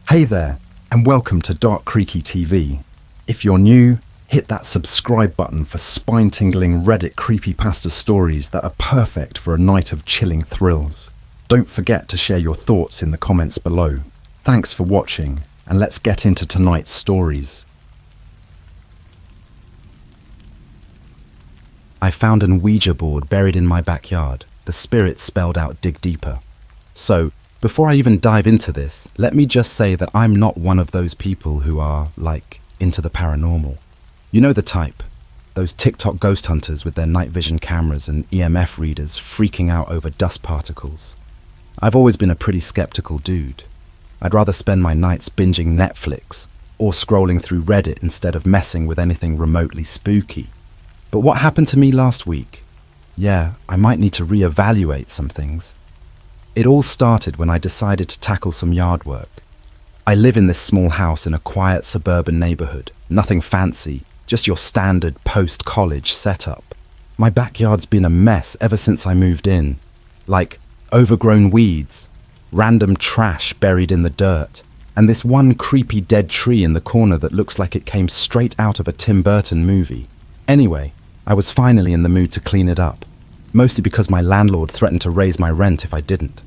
Hey there, and welcome to Dark Creaky TV. If you're new, hit that subscribe button for spine-tingling Reddit creepypasta stories that are perfect for a night of chilling thrills. Don't forget to share your thoughts in the comments below. Thanks for watching, and let's get into tonight's stories. I found an Ouija board buried in my backyard. The spirit spelled out dig deeper. So, before I even dive into this, let me just say that I'm not one of those people who are, into the paranormal. You know the type. Those TikTok ghost hunters with their night vision cameras and EMF readers freaking out over dust particles. I've always been a pretty skeptical dude. I'd rather spend my nights binging Netflix or scrolling through Reddit instead of messing with anything remotely spooky. But what happened to me last week? Yeah, I might need to reevaluate some things. It all started when I decided to tackle some yard work. I live in this small house in a quiet suburban neighborhood. Nothing fancy, just your standard post-college setup. My backyard's been a mess ever since I moved in. Like overgrown weeds, random trash buried in the dirt, and this one creepy dead tree in the corner that looks like it came straight out of a Tim Burton movie. Anyway, I was finally in the mood to clean it up, mostly because my landlord threatened to raise my rent if I didn't.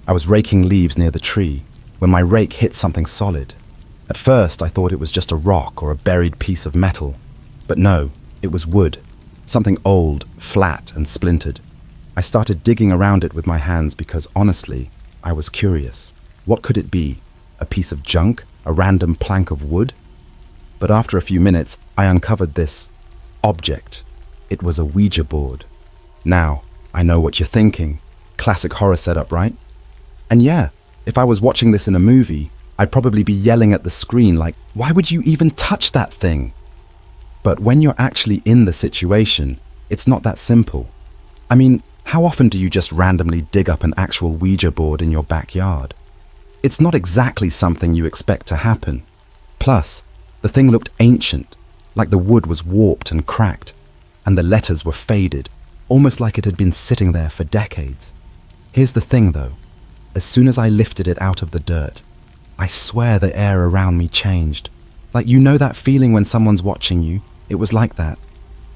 I was raking leaves near the tree when my rake hit something solid. At first, I thought it was just a rock or a buried piece of metal. But no, it was wood, something old, flat, and splintered. I started digging around it with my hands because, honestly, I was curious. What could it be? A piece of junk? A random plank of wood? But after a few minutes, I uncovered this object. It was a Ouija board. Now, I know what you're thinking. Classic horror setup, right? And yeah, if I was watching this in a movie, I'd probably be yelling at the screen like, why would you even touch that thing? But when you're actually in the situation, it's not that simple. I mean, how often do you just randomly dig up an actual Ouija board in your backyard? It's not exactly something you expect to happen. Plus, the thing looked ancient, like the wood was warped and cracked, and the letters were faded, almost like it had been sitting there for decades. Here's the thing though, as soon as I lifted it out of the dirt, I swear the air around me changed. Like, you know that feeling when someone's watching you? It was like that.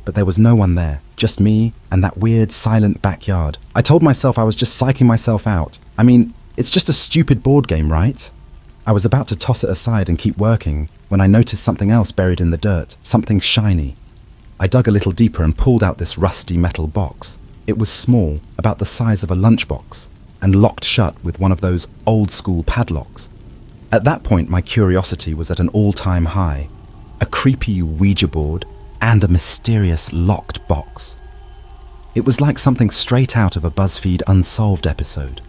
But there was no one there, just me and that weird silent backyard. I told myself I was just psyching myself out. I mean, it's just a stupid board game, right? I was about to toss it aside and keep working when I noticed something else buried in the dirt, something shiny. I dug a little deeper and pulled out this rusty metal box. It was small, about the size of a lunchbox, and locked shut with one of those old-school padlocks. At that point, my curiosity was at an all-time high. A creepy Ouija board and a mysterious locked box. It was like something straight out of a BuzzFeed Unsolved episode.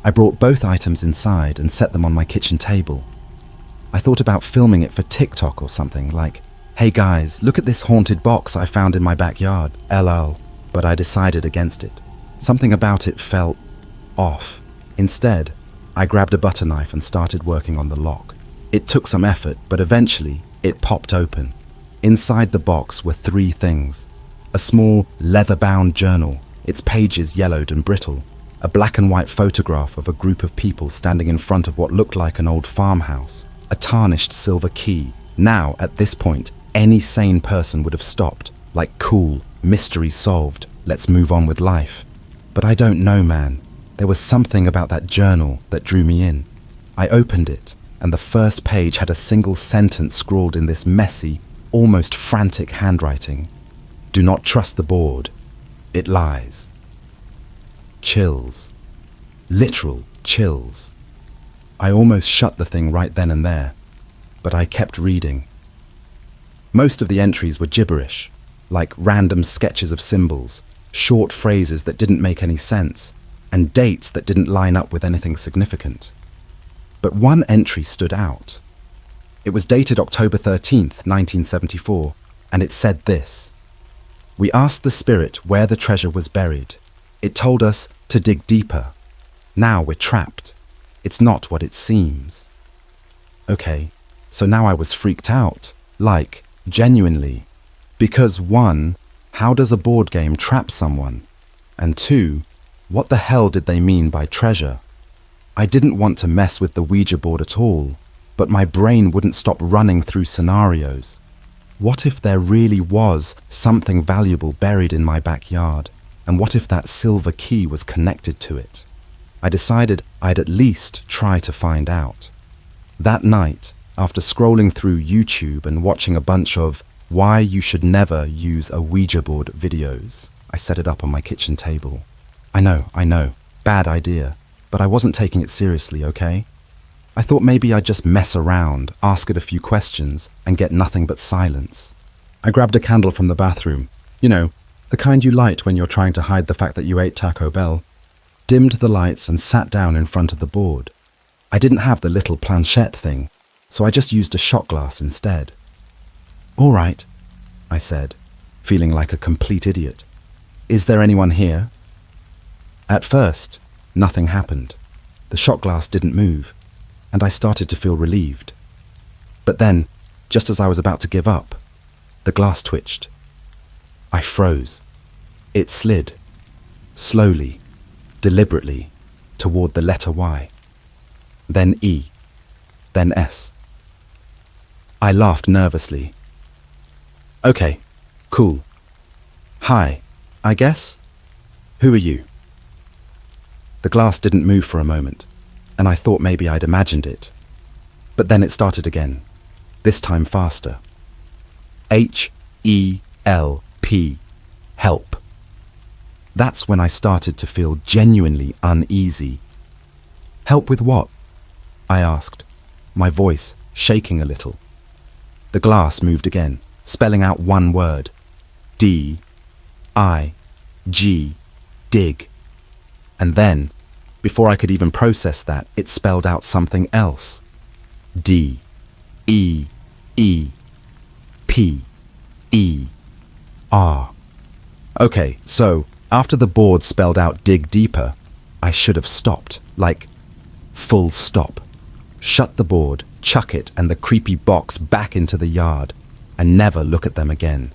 I brought both items inside and set them on my kitchen table. I thought about filming it for TikTok or something, like, hey guys, look at this haunted box I found in my backyard, LL. But I decided against it. Something about it felt off. Instead, I grabbed a butter knife and started working on the lock. It took some effort, but eventually it popped open. Inside the box were three things: a small leather-bound journal, its pages yellowed and brittle, a black and white photograph of a group of people standing in front of what looked like an old farmhouse, a tarnished silver key. Now, at this point, any sane person would have stopped, like, cool, mystery solved, let's move on with life. But I don't know, man. There was something about that journal that drew me in. I opened it, and the first page had a single sentence scrawled in this messy, almost frantic handwriting. Do not trust the board. It lies. Chills. Literal chills. I almost shut the thing right then and there, but I kept reading. Most of the entries were gibberish, like random sketches of symbols, short phrases that didn't make any sense, and dates that didn't line up with anything significant. But one entry stood out. It was dated October 13th, 1974, and it said this: we asked the spirit where the treasure was buried. It told us to dig deeper. Now we're trapped. It's not what it seems. Okay, so now I was freaked out, like, genuinely. Because one, how does a board game trap someone? And two, what the hell did they mean by treasure? I didn't want to mess with the Ouija board at all, but my brain wouldn't stop running through scenarios. What if there really was something valuable buried in my backyard? And what if that silver key was connected to it? I decided I'd at least try to find out. That night, after scrolling through YouTube and watching a bunch of why you should never use a Ouija board videos, I set it up on my kitchen table. I know, bad idea, but I wasn't taking it seriously, okay? I thought maybe I'd just mess around, ask it a few questions, and get nothing but silence. I grabbed a candle from the bathroom, you know, the kind you light when you're trying to hide the fact that you ate Taco Bell, dimmed the lights and sat down in front of the board. I didn't have the little planchette thing, so I just used a shot glass instead. "All right," I said, feeling like a complete idiot. "Is there anyone here?" At first, nothing happened. The shot glass didn't move, and I started to feel relieved. But then, just as I was about to give up, the glass twitched. I froze. It slid, slowly, deliberately, toward the letter Y. Then E. Then S. I laughed nervously. "Okay, cool. Hi, I guess? Who are you?" The glass didn't move for a moment, and I thought maybe I'd imagined it. But then it started again, this time faster. H-E-L-P, help. That's when I started to feel genuinely uneasy. "Help with what?" I asked, my voice shaking a little. The glass moved again, spelling out one word. D-I-G, dig. And then, before I could even process that, it spelled out something else. D-E-E-P-E-R. Okay, so after the board spelled out dig deeper, I should have stopped, like full stop. Shut the board, chuck it and the creepy box back into the yard, and never look at them again.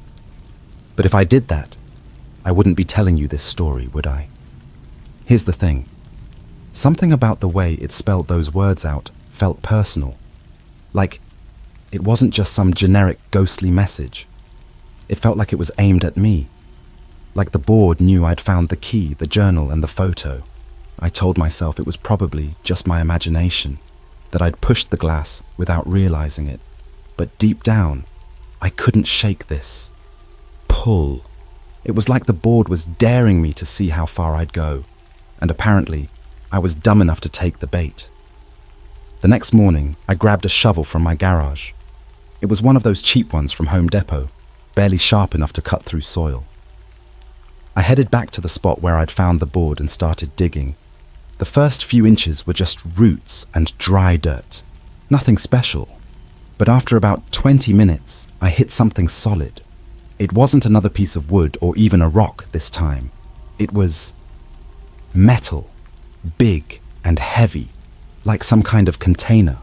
But if I did that, I wouldn't be telling you this story, would I? Here's the thing. Something about the way it spelled those words out felt personal. Like, it wasn't just some generic ghostly message. It felt like it was aimed at me. Like the board knew I'd found the key, the journal, and the photo. I told myself it was probably just my imagination, that I'd pushed the glass without realizing it. But deep down, I couldn't shake this pull. It was like the board was daring me to see how far I'd go, and apparently, I was dumb enough to take the bait. The next morning, I grabbed a shovel from my garage. It was one of those cheap ones from Home Depot, barely sharp enough to cut through soil. I headed back to the spot where I'd found the board and started digging. The first few inches were just roots and dry dirt. Nothing special. But after about 20 minutes, I hit something solid. It wasn't another piece of wood or even a rock this time. It was metal, big and heavy, like some kind of container.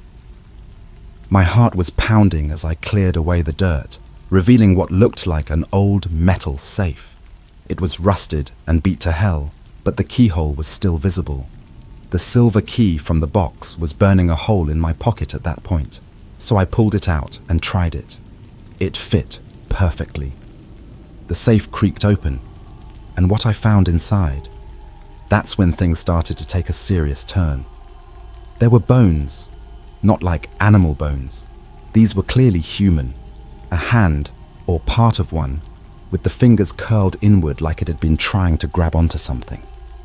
My heart was pounding as I cleared away the dirt, revealing what looked like an old metal safe. It was rusted and beat to hell, but the keyhole was still visible. The silver key from the box was burning a hole in my pocket at that point, so I pulled it out and tried it. It fit perfectly. The safe creaked open, and what I found inside, that's when things started to take a serious turn. There were bones, not like animal bones. These were clearly human, a hand, or part of one, with the fingers curled inward like it had been trying to grab onto something.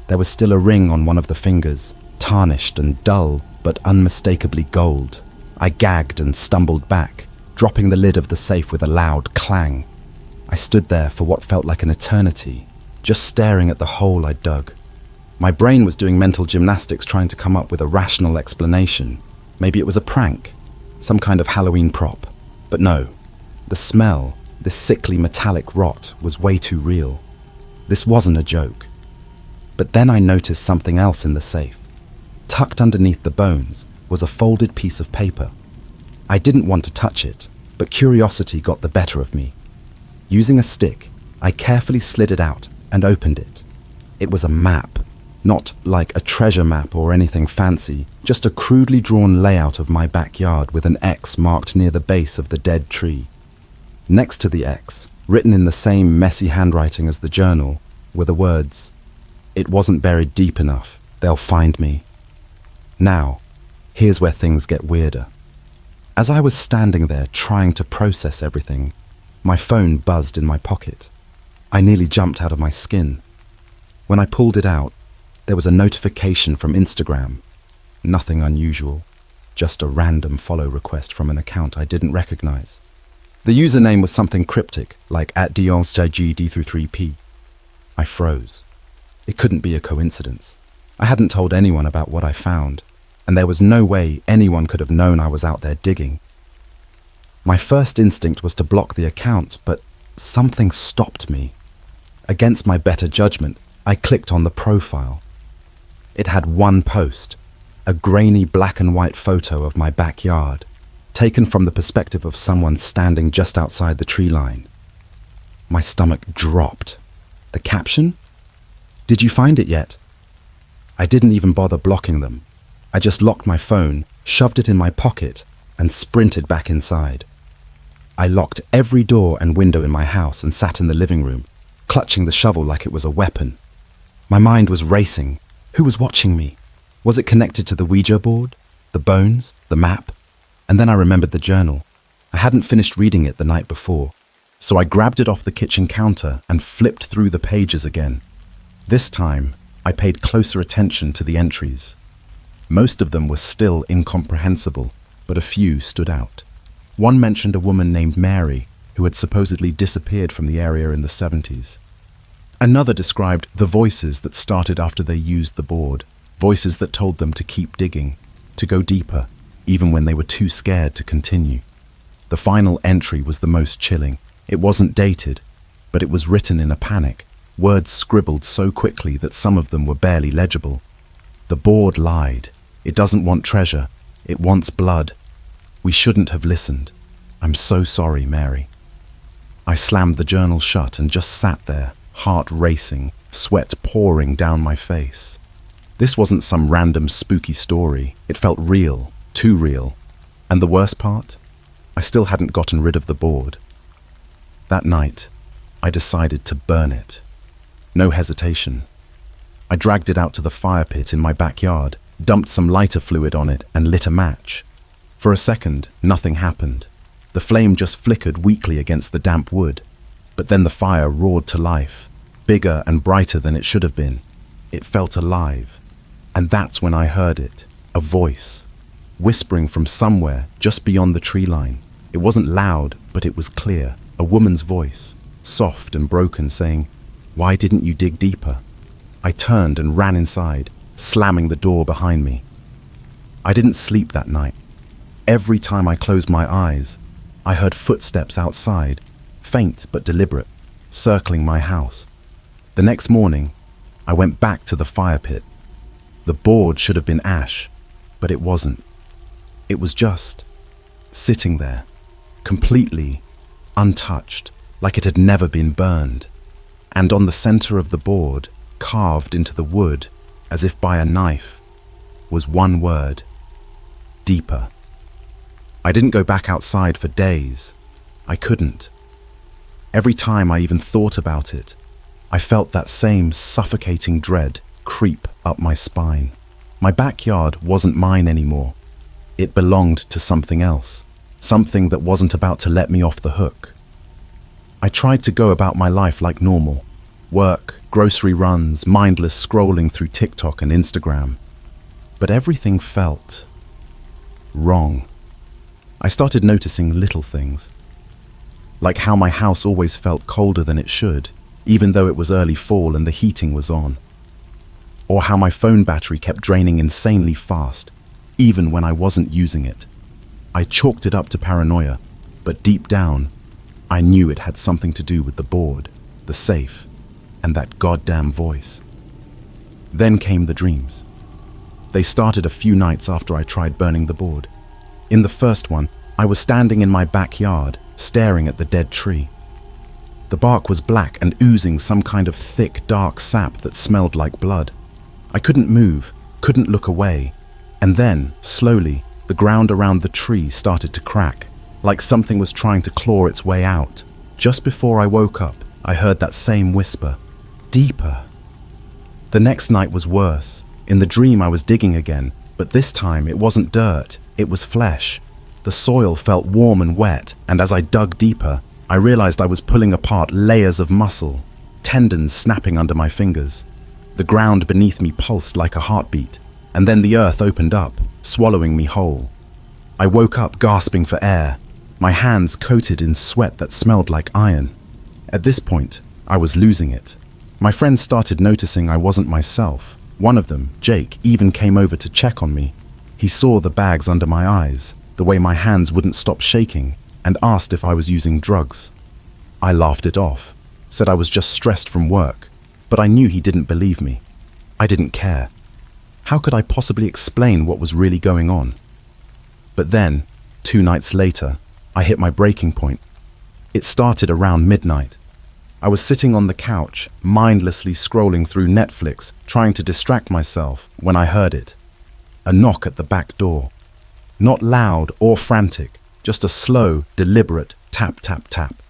There was still a ring on one of the fingers, tarnished and dull, but unmistakably gold. I gagged and stumbled back, dropping the lid of the safe with a loud clang. I stood there for what felt like an eternity, just staring at the hole I'd dug. My brain was doing mental gymnastics trying to come up with a rational explanation. Maybe it was a prank, some kind of Halloween prop. But no, the smell, this sickly metallic rot, was way too real. This wasn't a joke. But then I noticed something else in the safe. Tucked underneath the bones was a folded piece of paper. I didn't want to touch it, but curiosity got the better of me. Using a stick, I carefully slid it out and opened it. It was a map. Not like a treasure map or anything fancy, just a crudely drawn layout of my backyard with an X marked near the base of the dead tree. Next to the X, written in the same messy handwriting as the journal, were the words, "It wasn't buried deep enough, they'll find me." Now, here's where things get weirder. As I was standing there trying to process everything, my phone buzzed in my pocket. I nearly jumped out of my skin. When I pulled it out, there was a notification from Instagram. Nothing unusual, just a random follow request from an account I didn't recognize. The username was something cryptic, like @DonsJGD3P. I froze. It couldn't be a coincidence. I hadn't told anyone about what I found, and there was no way anyone could have known I was out there digging. My first instinct was to block the account, but something stopped me. Against my better judgment, I clicked on the profile. It had one post, a grainy black and white photo of my backyard, taken from the perspective of someone standing just outside the tree line. My stomach dropped. The caption? "Did you find it yet?" I didn't even bother blocking them. I just locked my phone, shoved it in my pocket, and sprinted back inside. I locked every door and window in my house and sat in the living room, clutching the shovel like it was a weapon. My mind was racing. Who was watching me? Was it connected to the Ouija board, the bones, the map? And then I remembered the journal. I hadn't finished reading it the night before, so I grabbed it off the kitchen counter and flipped through the pages again. This time, I paid closer attention to the entries. Most of them were still incomprehensible, but a few stood out. One mentioned a woman named Mary, who had supposedly disappeared from the area in the 70s. Another described the voices that started after they used the board, voices that told them to keep digging, to go deeper, even when they were too scared to continue. The final entry was the most chilling. It wasn't dated, but it was written in a panic, words scribbled so quickly that some of them were barely legible. The board lied. It doesn't want treasure. It wants blood. We shouldn't have listened. I'm so sorry, Mary. I slammed the journal shut and just sat there, heart racing, sweat pouring down my face. This wasn't some random spooky story. It felt real, too real. And the worst part? I still hadn't gotten rid of the board. That night, I decided to burn it. No hesitation. I dragged it out to the fire pit in my backyard, dumped some lighter fluid on it, and lit a match. For a second, nothing happened. The flame just flickered weakly against the damp wood. But then the fire roared to life, bigger and brighter than it should have been. It felt alive. And that's when I heard it, a voice, whispering from somewhere just beyond the tree line. It wasn't loud, but it was clear, a woman's voice, soft and broken, saying, "Why didn't you dig deeper?" I turned and ran inside, slamming the door behind me. I didn't sleep that night. Every time I closed my eyes, I heard footsteps outside, faint but deliberate, circling my house. The next morning, I went back to the fire pit. The board should have been ash, but it wasn't. It was just sitting there, completely untouched, like it had never been burned. And on the center of the board, carved into the wood, as if by a knife, was one word: deeper. I didn't go back outside for days. I couldn't. Every time I even thought about it, I felt that same suffocating dread creep up my spine. My backyard wasn't mine anymore. It belonged to something else, something that wasn't about to let me off the hook. I tried to go about my life like normal. Work, grocery runs, mindless scrolling through TikTok and Instagram. But everything felt wrong. I started noticing little things, like how my house always felt colder than it should, even though it was early fall and the heating was on. Or how my phone battery kept draining insanely fast, even when I wasn't using it. I chalked it up to paranoia, but deep down, I knew it had something to do with the board, the safe, and that goddamn voice. Then came the dreams. They started a few nights after I tried burning the board. In the first one, I was standing in my backyard, staring at the dead tree. The bark was black and oozing some kind of thick, dark sap that smelled like blood. I couldn't move, couldn't look away. And then, slowly, the ground around the tree started to crack, like something was trying to claw its way out. Just before I woke up, I heard that same whisper. Deeper. The next night was worse. In the dream I was digging again, but this time it wasn't dirt, it was flesh. The soil felt warm and wet, and as I dug deeper, I realized I was pulling apart layers of muscle, tendons snapping under my fingers. The ground beneath me pulsed like a heartbeat, and then the earth opened up, swallowing me whole. I woke up gasping for air, my hands coated in sweat that smelled like iron. At this point, I was losing it. My friends started noticing I wasn't myself. One of them, Jake, even came over to check on me. He saw the bags under my eyes, the way my hands wouldn't stop shaking, and asked if I was using drugs. I laughed it off, said I was just stressed from work, but I knew he didn't believe me. I didn't care. How could I possibly explain what was really going on? But then, 2 nights later, I hit my breaking point. It started around midnight. I was sitting on the couch, mindlessly scrolling through Netflix, trying to distract myself, when I heard it. A knock at the back door. Not loud or frantic, just a slow, deliberate tap, tap, tap.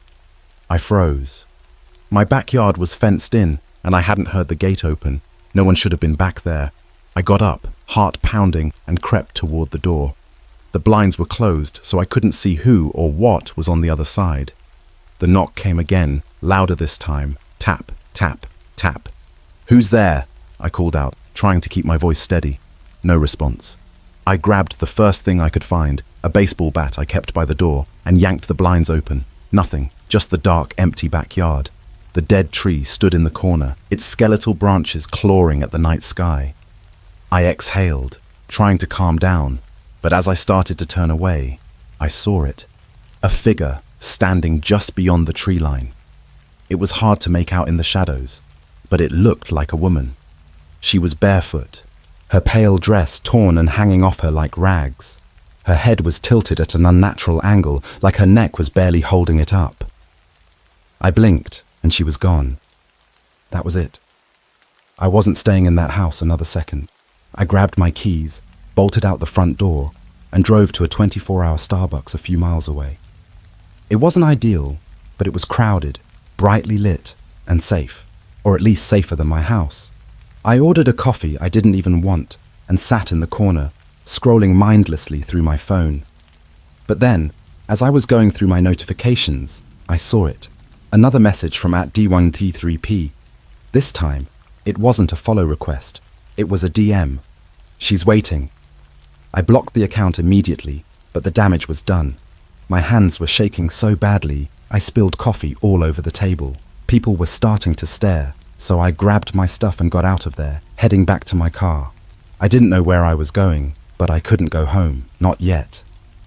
I froze. My backyard was fenced in, and I hadn't heard the gate open. No one should have been back there. I got up, heart pounding, and crept toward the door. The blinds were closed, so I couldn't see who or what was on the other side. The knock came again, louder this time. Tap, tap, tap. "Who's there?" I called out, trying to keep my voice steady. No response. I grabbed the first thing I could find, a baseball bat I kept by the door, and yanked the blinds open. Nothing, just the dark, empty backyard. The dead tree stood in the corner, its skeletal branches clawing at the night sky. I exhaled, trying to calm down, but as I started to turn away, I saw it. A figure standing just beyond the tree line. It was hard to make out in the shadows, but it looked like a woman. She was barefoot, her pale dress torn and hanging off her like rags. Her head was tilted at an unnatural angle, like her neck was barely holding it up. I blinked, and she was gone. That was it. I wasn't staying in that house another second. I grabbed my keys, bolted out the front door, and drove to a 24-hour Starbucks a few miles away. It wasn't ideal, but it was crowded, brightly lit, and safe, or at least safer than my house. I ordered a coffee I didn't even want and sat in the corner, scrolling mindlessly through my phone. But then, as I was going through my notifications, I saw it. Another message from @D1T3P. This time, it wasn't a follow request. It was a DM. "She's waiting." I blocked the account immediately, but the damage was done. My hands were shaking so badly, I spilled coffee all over the table. People were starting to stare, so I grabbed my stuff and got out of there, heading back to my car. I didn't know where I was going, but I couldn't go home, not yet.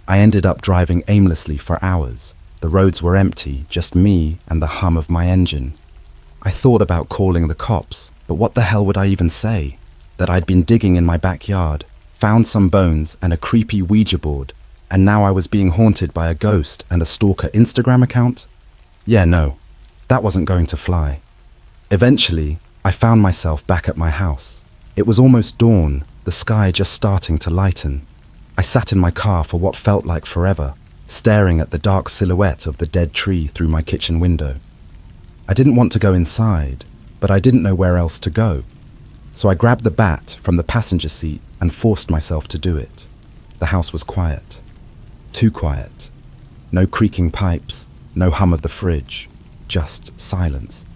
I ended up driving aimlessly for hours. The roads were empty, just me and the hum of my engine. I thought about calling the cops, but what the hell would I even say? That I'd been digging in my backyard, found some bones and a creepy Ouija board, and now I was being haunted by a ghost and a stalker Instagram account? Yeah, no, that wasn't going to fly. Eventually, I found myself back at my house. It was almost dawn, the sky just starting to lighten. I sat in my car for what felt like forever, staring at the dark silhouette of the dead tree through my kitchen window. I didn't want to go inside, but I didn't know where else to go. So I grabbed the bat from the passenger seat and forced myself to do it. The house was quiet. Too quiet. No creaking pipes, no hum of the fridge, just silence.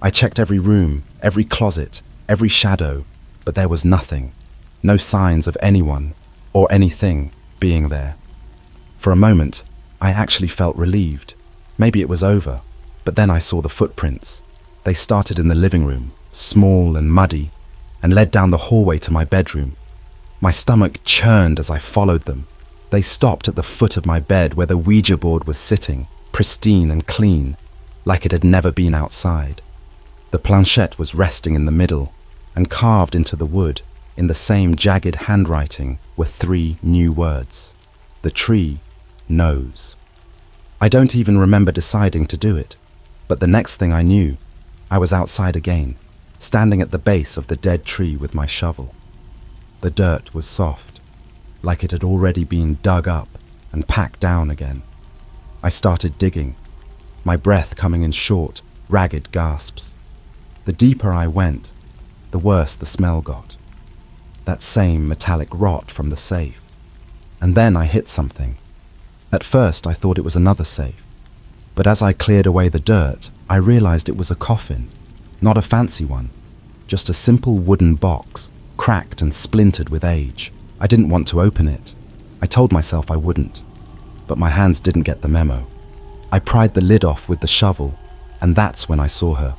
I checked every room, every closet, every shadow, but there was nothing. No signs of anyone or anything being there. For a moment, I actually felt relieved. Maybe it was over, but then I saw the footprints. They started in the living room, small and muddy, and led down the hallway to my bedroom. My stomach churned as I followed them. They stopped at the foot of my bed where the Ouija board was sitting, pristine and clean, like it had never been outside. The planchette was resting in the middle, and carved into the wood, in the same jagged handwriting, were 3 new words. The tree knows. I don't even remember deciding to do it, but the next thing I knew, I was outside again, standing at the base of the dead tree with my shovel. The dirt was soft, like it had already been dug up and packed down again. I started digging, my breath coming in short, ragged gasps. The deeper I went, the worse the smell got. That same metallic rot from the safe. And then I hit something. At first I thought it was another safe, but as I cleared away the dirt, I realized it was a coffin. Not a fancy one, just a simple wooden box, cracked and splintered with age. I didn't want to open it. I told myself I wouldn't, but my hands didn't get the memo. I pried the lid off with the shovel, and that's when I saw her.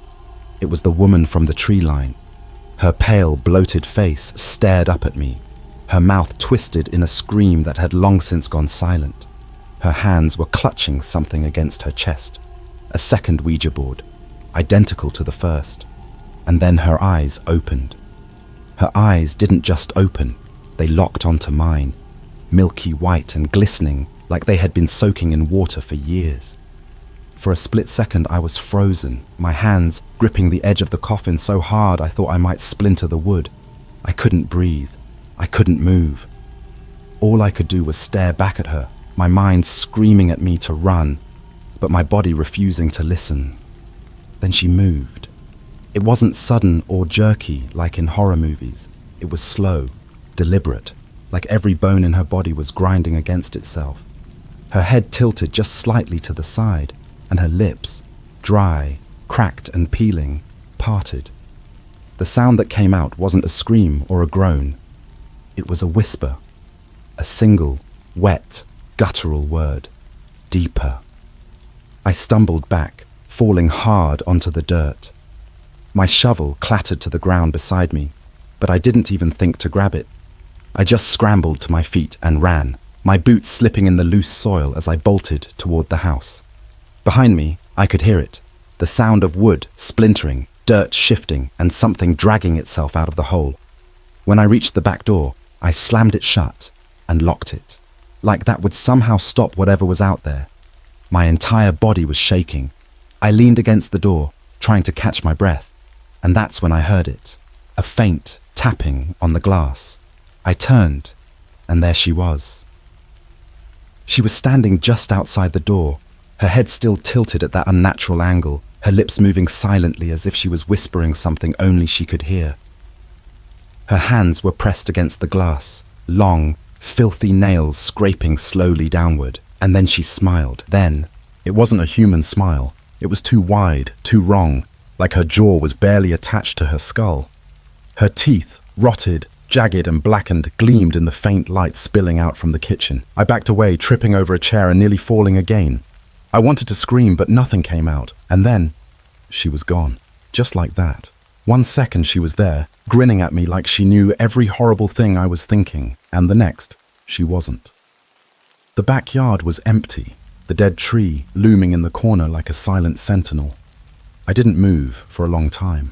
It was the woman from the tree line. Her pale, bloated face stared up at me, her mouth twisted in a scream that had long since gone silent. Her hands were clutching something against her chest, a second Ouija board, identical to the first. And then her eyes opened. Her eyes didn't just open, they locked onto mine, milky white and glistening like they had been soaking in water for years. For a split second I was frozen, my hands gripping the edge of the coffin so hard I thought I might splinter the wood. I couldn't breathe, I couldn't move. All I could do was stare back at her, my mind screaming at me to run, but my body refusing to listen. Then she moved. It wasn't sudden or jerky like in horror movies. It was slow, deliberate, like every bone in her body was grinding against itself. Her head tilted just slightly to the side, and her lips, dry, cracked and peeling, parted. The sound that came out wasn't a scream or a groan. It was a whisper, a single, wet, guttural word. Deeper. I stumbled back, falling hard onto the dirt. My shovel clattered to the ground beside me, but I didn't even think to grab it. I just scrambled to my feet and ran, my boots slipping in the loose soil as I bolted toward the house. Behind me, I could hear it, the sound of wood splintering, dirt shifting, and something dragging itself out of the hole. When I reached the back door, I slammed it shut and locked it, like that would somehow stop whatever was out there. My entire body was shaking. I leaned against the door, trying to catch my breath, and that's when I heard it, a faint tapping on the glass. I turned, and there she was. She was standing just outside the door, her head still tilted at that unnatural angle, her lips moving silently as if she was whispering something only she could hear. Her hands were pressed against the glass, long, filthy nails scraping slowly downward, and then she smiled. Then, it wasn't a human smile. It was too wide, too wrong, like her jaw was barely attached to her skull. Her teeth, rotted, jagged and blackened, gleamed in the faint light spilling out from the kitchen. I backed away, tripping over a chair and nearly falling again. I wanted to scream, but nothing came out. And then, she was gone. Just like that. 1 second she was there, grinning at me like she knew every horrible thing I was thinking, and the next, she wasn't. The backyard was empty, the dead tree looming in the corner like a silent sentinel. I didn't move for a long time.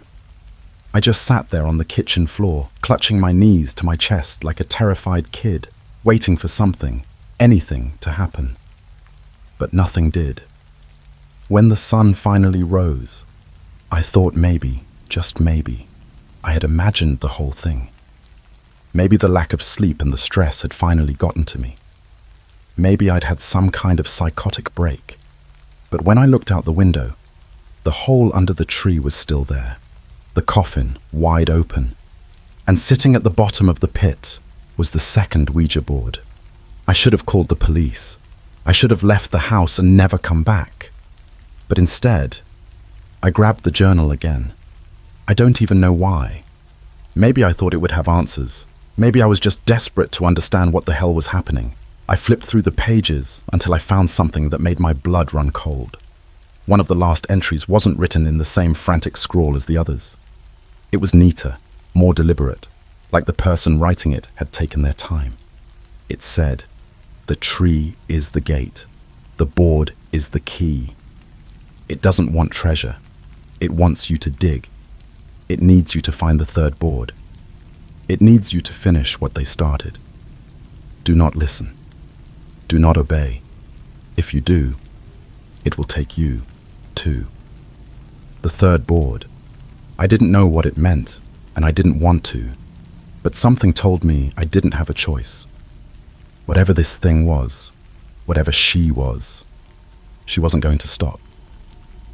I just sat there on the kitchen floor, clutching my knees to my chest like a terrified kid, waiting for something, anything to happen. But nothing did. When the sun finally rose, I thought maybe, just maybe, I had imagined the whole thing. Maybe the lack of sleep and the stress had finally gotten to me. Maybe I'd had some kind of psychotic break. But when I looked out the window, the hole under the tree was still there, the coffin wide open, and sitting at the bottom of the pit was the second Ouija board. I should have called the police. I should have left the house and never come back. But instead, I grabbed the journal again. I don't even know why. Maybe I thought it would have answers. Maybe I was just desperate to understand what the hell was happening. I flipped through the pages until I found something that made my blood run cold. One of the last entries wasn't written in the same frantic scrawl as the others. It was neater, more deliberate, like the person writing it had taken their time. It said, "The tree is the gate. The board is the key. It doesn't want treasure. It wants you to dig. It needs you to find the third board. It needs you to finish what they started. Do not listen. Do not obey. If you do, it will take you too. The third board. I didn't know what it meant, and I didn't want to, but something told me I didn't have a choice. Whatever this thing was, whatever she wasn't going to stop.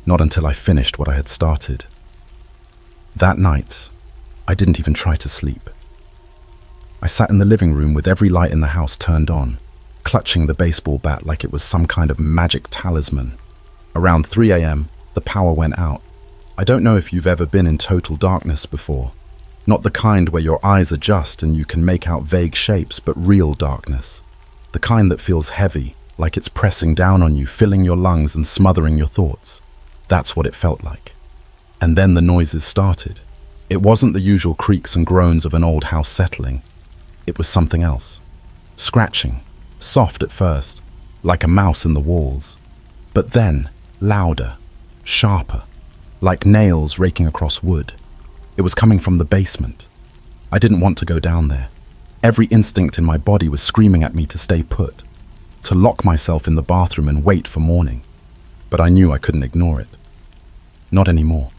Not until I finished what I had started. That night, I didn't even try to sleep. I sat in the living room with every light in the house turned on, clutching the baseball bat like it was some kind of magic talisman. Around 3 a.m., the power went out. I don't know if you've ever been in total darkness before. Not the kind where your eyes adjust and you can make out vague shapes, but real darkness. The kind that feels heavy, like it's pressing down on you, filling your lungs and smothering your thoughts. That's what it felt like. And then the noises started. It wasn't the usual creaks and groans of an old house settling. It was something else. Scratching, soft at first, like a mouse in the walls. But then, louder, sharper, like nails raking across wood. It was coming from the basement. I didn't want to go down there. Every instinct in my body was screaming at me to stay put, to lock myself in the bathroom and wait for morning. But I knew I couldn't ignore it. Not anymore.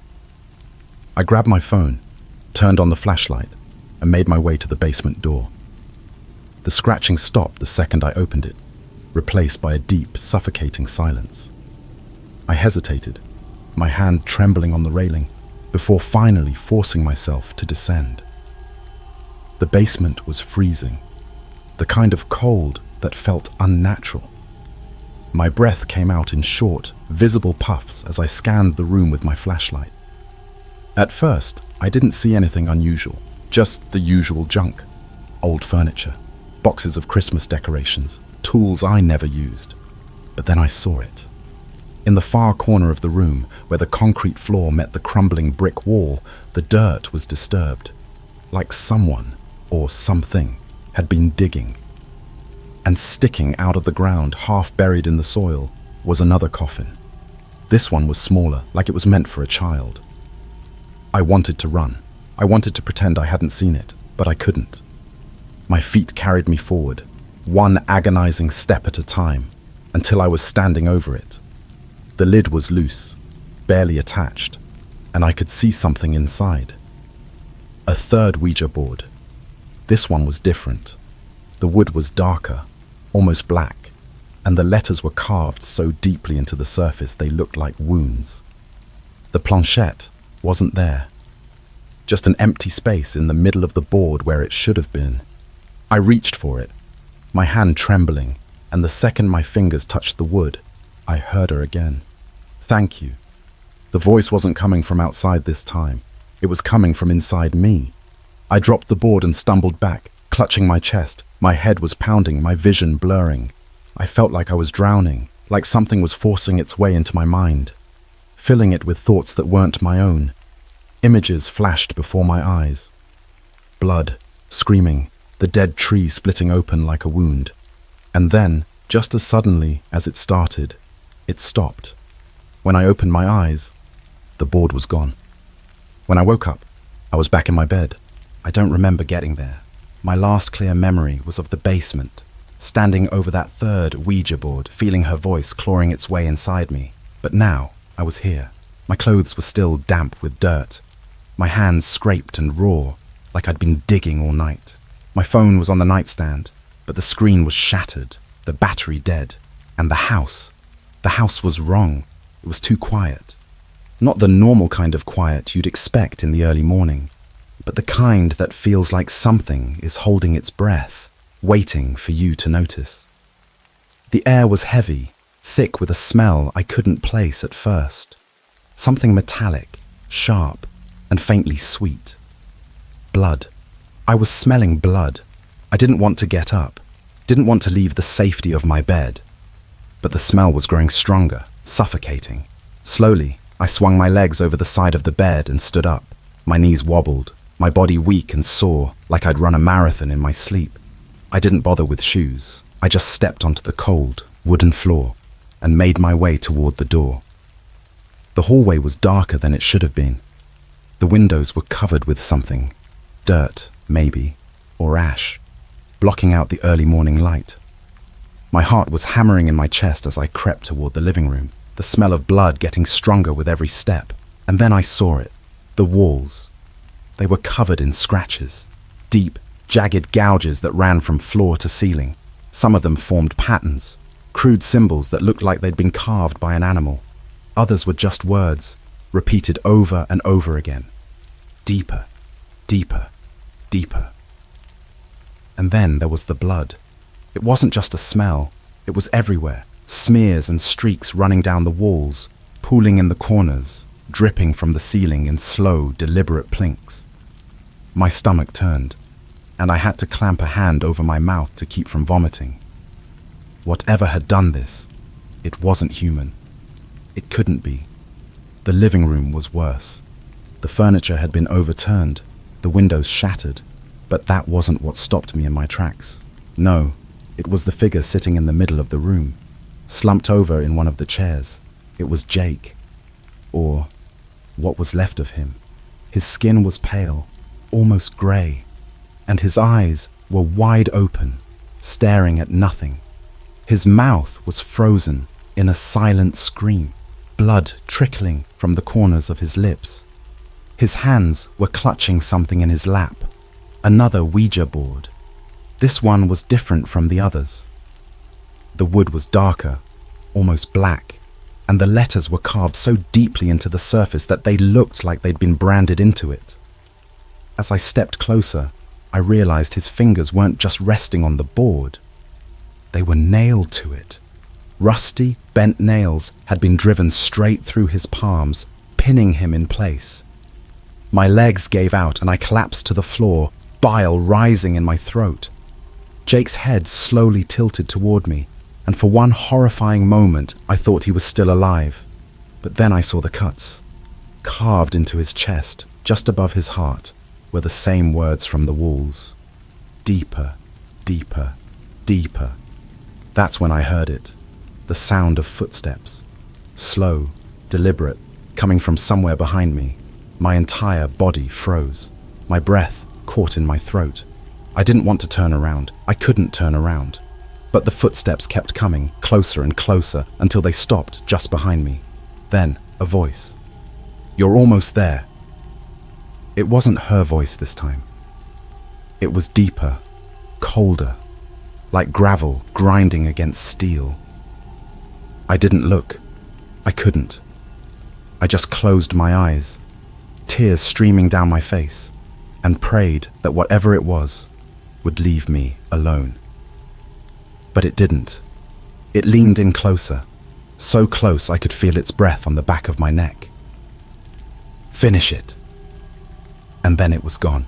I grabbed my phone, turned on the flashlight, and made my way to the basement door. The scratching stopped the second I opened it, replaced by a deep, suffocating silence. I hesitated, my hand trembling on the railing, before finally forcing myself to descend. The basement was freezing, the kind of cold that felt unnatural. My breath came out in short, visible puffs as I scanned the room with my flashlight. At first, I didn't see anything unusual, just the usual junk. Old furniture, boxes of Christmas decorations, tools I never used. But then I saw it. In the far corner of the room, where the concrete floor met the crumbling brick wall, the dirt was disturbed, like someone, or something, had been digging. And sticking out of the ground, half buried in the soil, was another coffin. This one was smaller, like it was meant for a child. I wanted to run. I wanted to pretend I hadn't seen it, but I couldn't. My feet carried me forward, one agonizing step at a time, until I was standing over it. The lid was loose, barely attached, and I could see something inside. A third Ouija board. This one was different. The wood was darker, almost black, and the letters were carved so deeply into the surface they looked like wounds. The planchette wasn't there. Just an empty space in the middle of the board where it should have been. I reached for it, my hand trembling, and the second my fingers touched the wood, I heard her again. Thank you. The voice wasn't coming from outside this time. It was coming from inside me. I dropped the board and stumbled back, clutching my chest. My head was pounding, my vision blurring. I felt like I was drowning, like something was forcing its way into my mind, filling it with thoughts that weren't my own. Images flashed before my eyes. Blood, screaming, the dead tree splitting open like a wound. And then, just as suddenly as it started, it stopped. When I opened my eyes, the board was gone. When I woke up, I was back in my bed. I don't remember getting there. My last clear memory was of the basement, standing over that third Ouija board, feeling her voice clawing its way inside me. But now, I was here. My clothes were still damp with dirt. My hands scraped and raw, like I'd been digging all night. My phone was on the nightstand, but the screen was shattered, the battery dead. And the house was wrong. It was too quiet. Not the normal kind of quiet you'd expect in the early morning, but the kind that feels like something is holding its breath, waiting for you to notice. The air was heavy, thick with a smell I couldn't place at first. Something metallic, sharp, and faintly sweet. Blood. I was smelling blood. I didn't want to get up, didn't want to leave the safety of my bed. But the smell was growing stronger, suffocating. Slowly, I swung my legs over the side of the bed and stood up. My knees wobbled, my body weak and sore, like I'd run a marathon in my sleep. I didn't bother with shoes. I just stepped onto the cold, wooden floor and made my way toward the door. The hallway was darker than it should have been. The windows were covered with something, dirt, maybe, or ash, blocking out the early morning light. My heart was hammering in my chest as I crept toward the living room, the smell of blood getting stronger with every step. And then I saw it. The walls. They were covered in scratches, deep, jagged gouges that ran from floor to ceiling. Some of them formed patterns, crude symbols that looked like they'd been carved by an animal. Others were just words, repeated over and over again. Deeper, deeper, deeper. And then there was the blood. It wasn't just a smell, it was everywhere. Smears and streaks running down the walls, pooling in the corners, dripping from the ceiling in slow, deliberate plinks. My stomach turned, and I had to clamp a hand over my mouth to keep from vomiting. Whatever had done this, it wasn't human. It couldn't be. The living room was worse. The furniture had been overturned, the windows shattered, but that wasn't what stopped me in my tracks. No, it was the figure sitting in the middle of the room, slumped over in one of the chairs. It was Jake, or what was left of him. His skin was pale, almost grey, and his eyes were wide open, staring at nothing. His mouth was frozen in a silent scream, blood trickling from the corners of his lips. His hands were clutching something in his lap, another Ouija board. This one was different from the others. The wood was darker, almost black, and the letters were carved so deeply into the surface that they looked like they'd been branded into it. As I stepped closer, I realized his fingers weren't just resting on the board. They were nailed to it. Rusty, bent nails had been driven straight through his palms, pinning him in place. My legs gave out and I collapsed to the floor, bile rising in my throat. Jake's head slowly tilted toward me, and for one horrifying moment I thought he was still alive. But then I saw the cuts. Carved into his chest, just above his heart, were the same words from the walls. Deeper, deeper, deeper. That's when I heard it. The sound of footsteps. Slow, deliberate, coming from somewhere behind me. My entire body froze. My breath caught in my throat. I didn't want to turn around. I couldn't turn around. But the footsteps kept coming, closer and closer, until they stopped just behind me. Then, a voice. "You're almost there." It wasn't her voice this time. It was deeper, colder, like gravel grinding against steel. I didn't look. I couldn't. I just closed my eyes, tears streaming down my face, and prayed that whatever it was would leave me alone. But it didn't. It leaned in closer, so close I could feel its breath on the back of my neck. "Finish it." And then it was gone.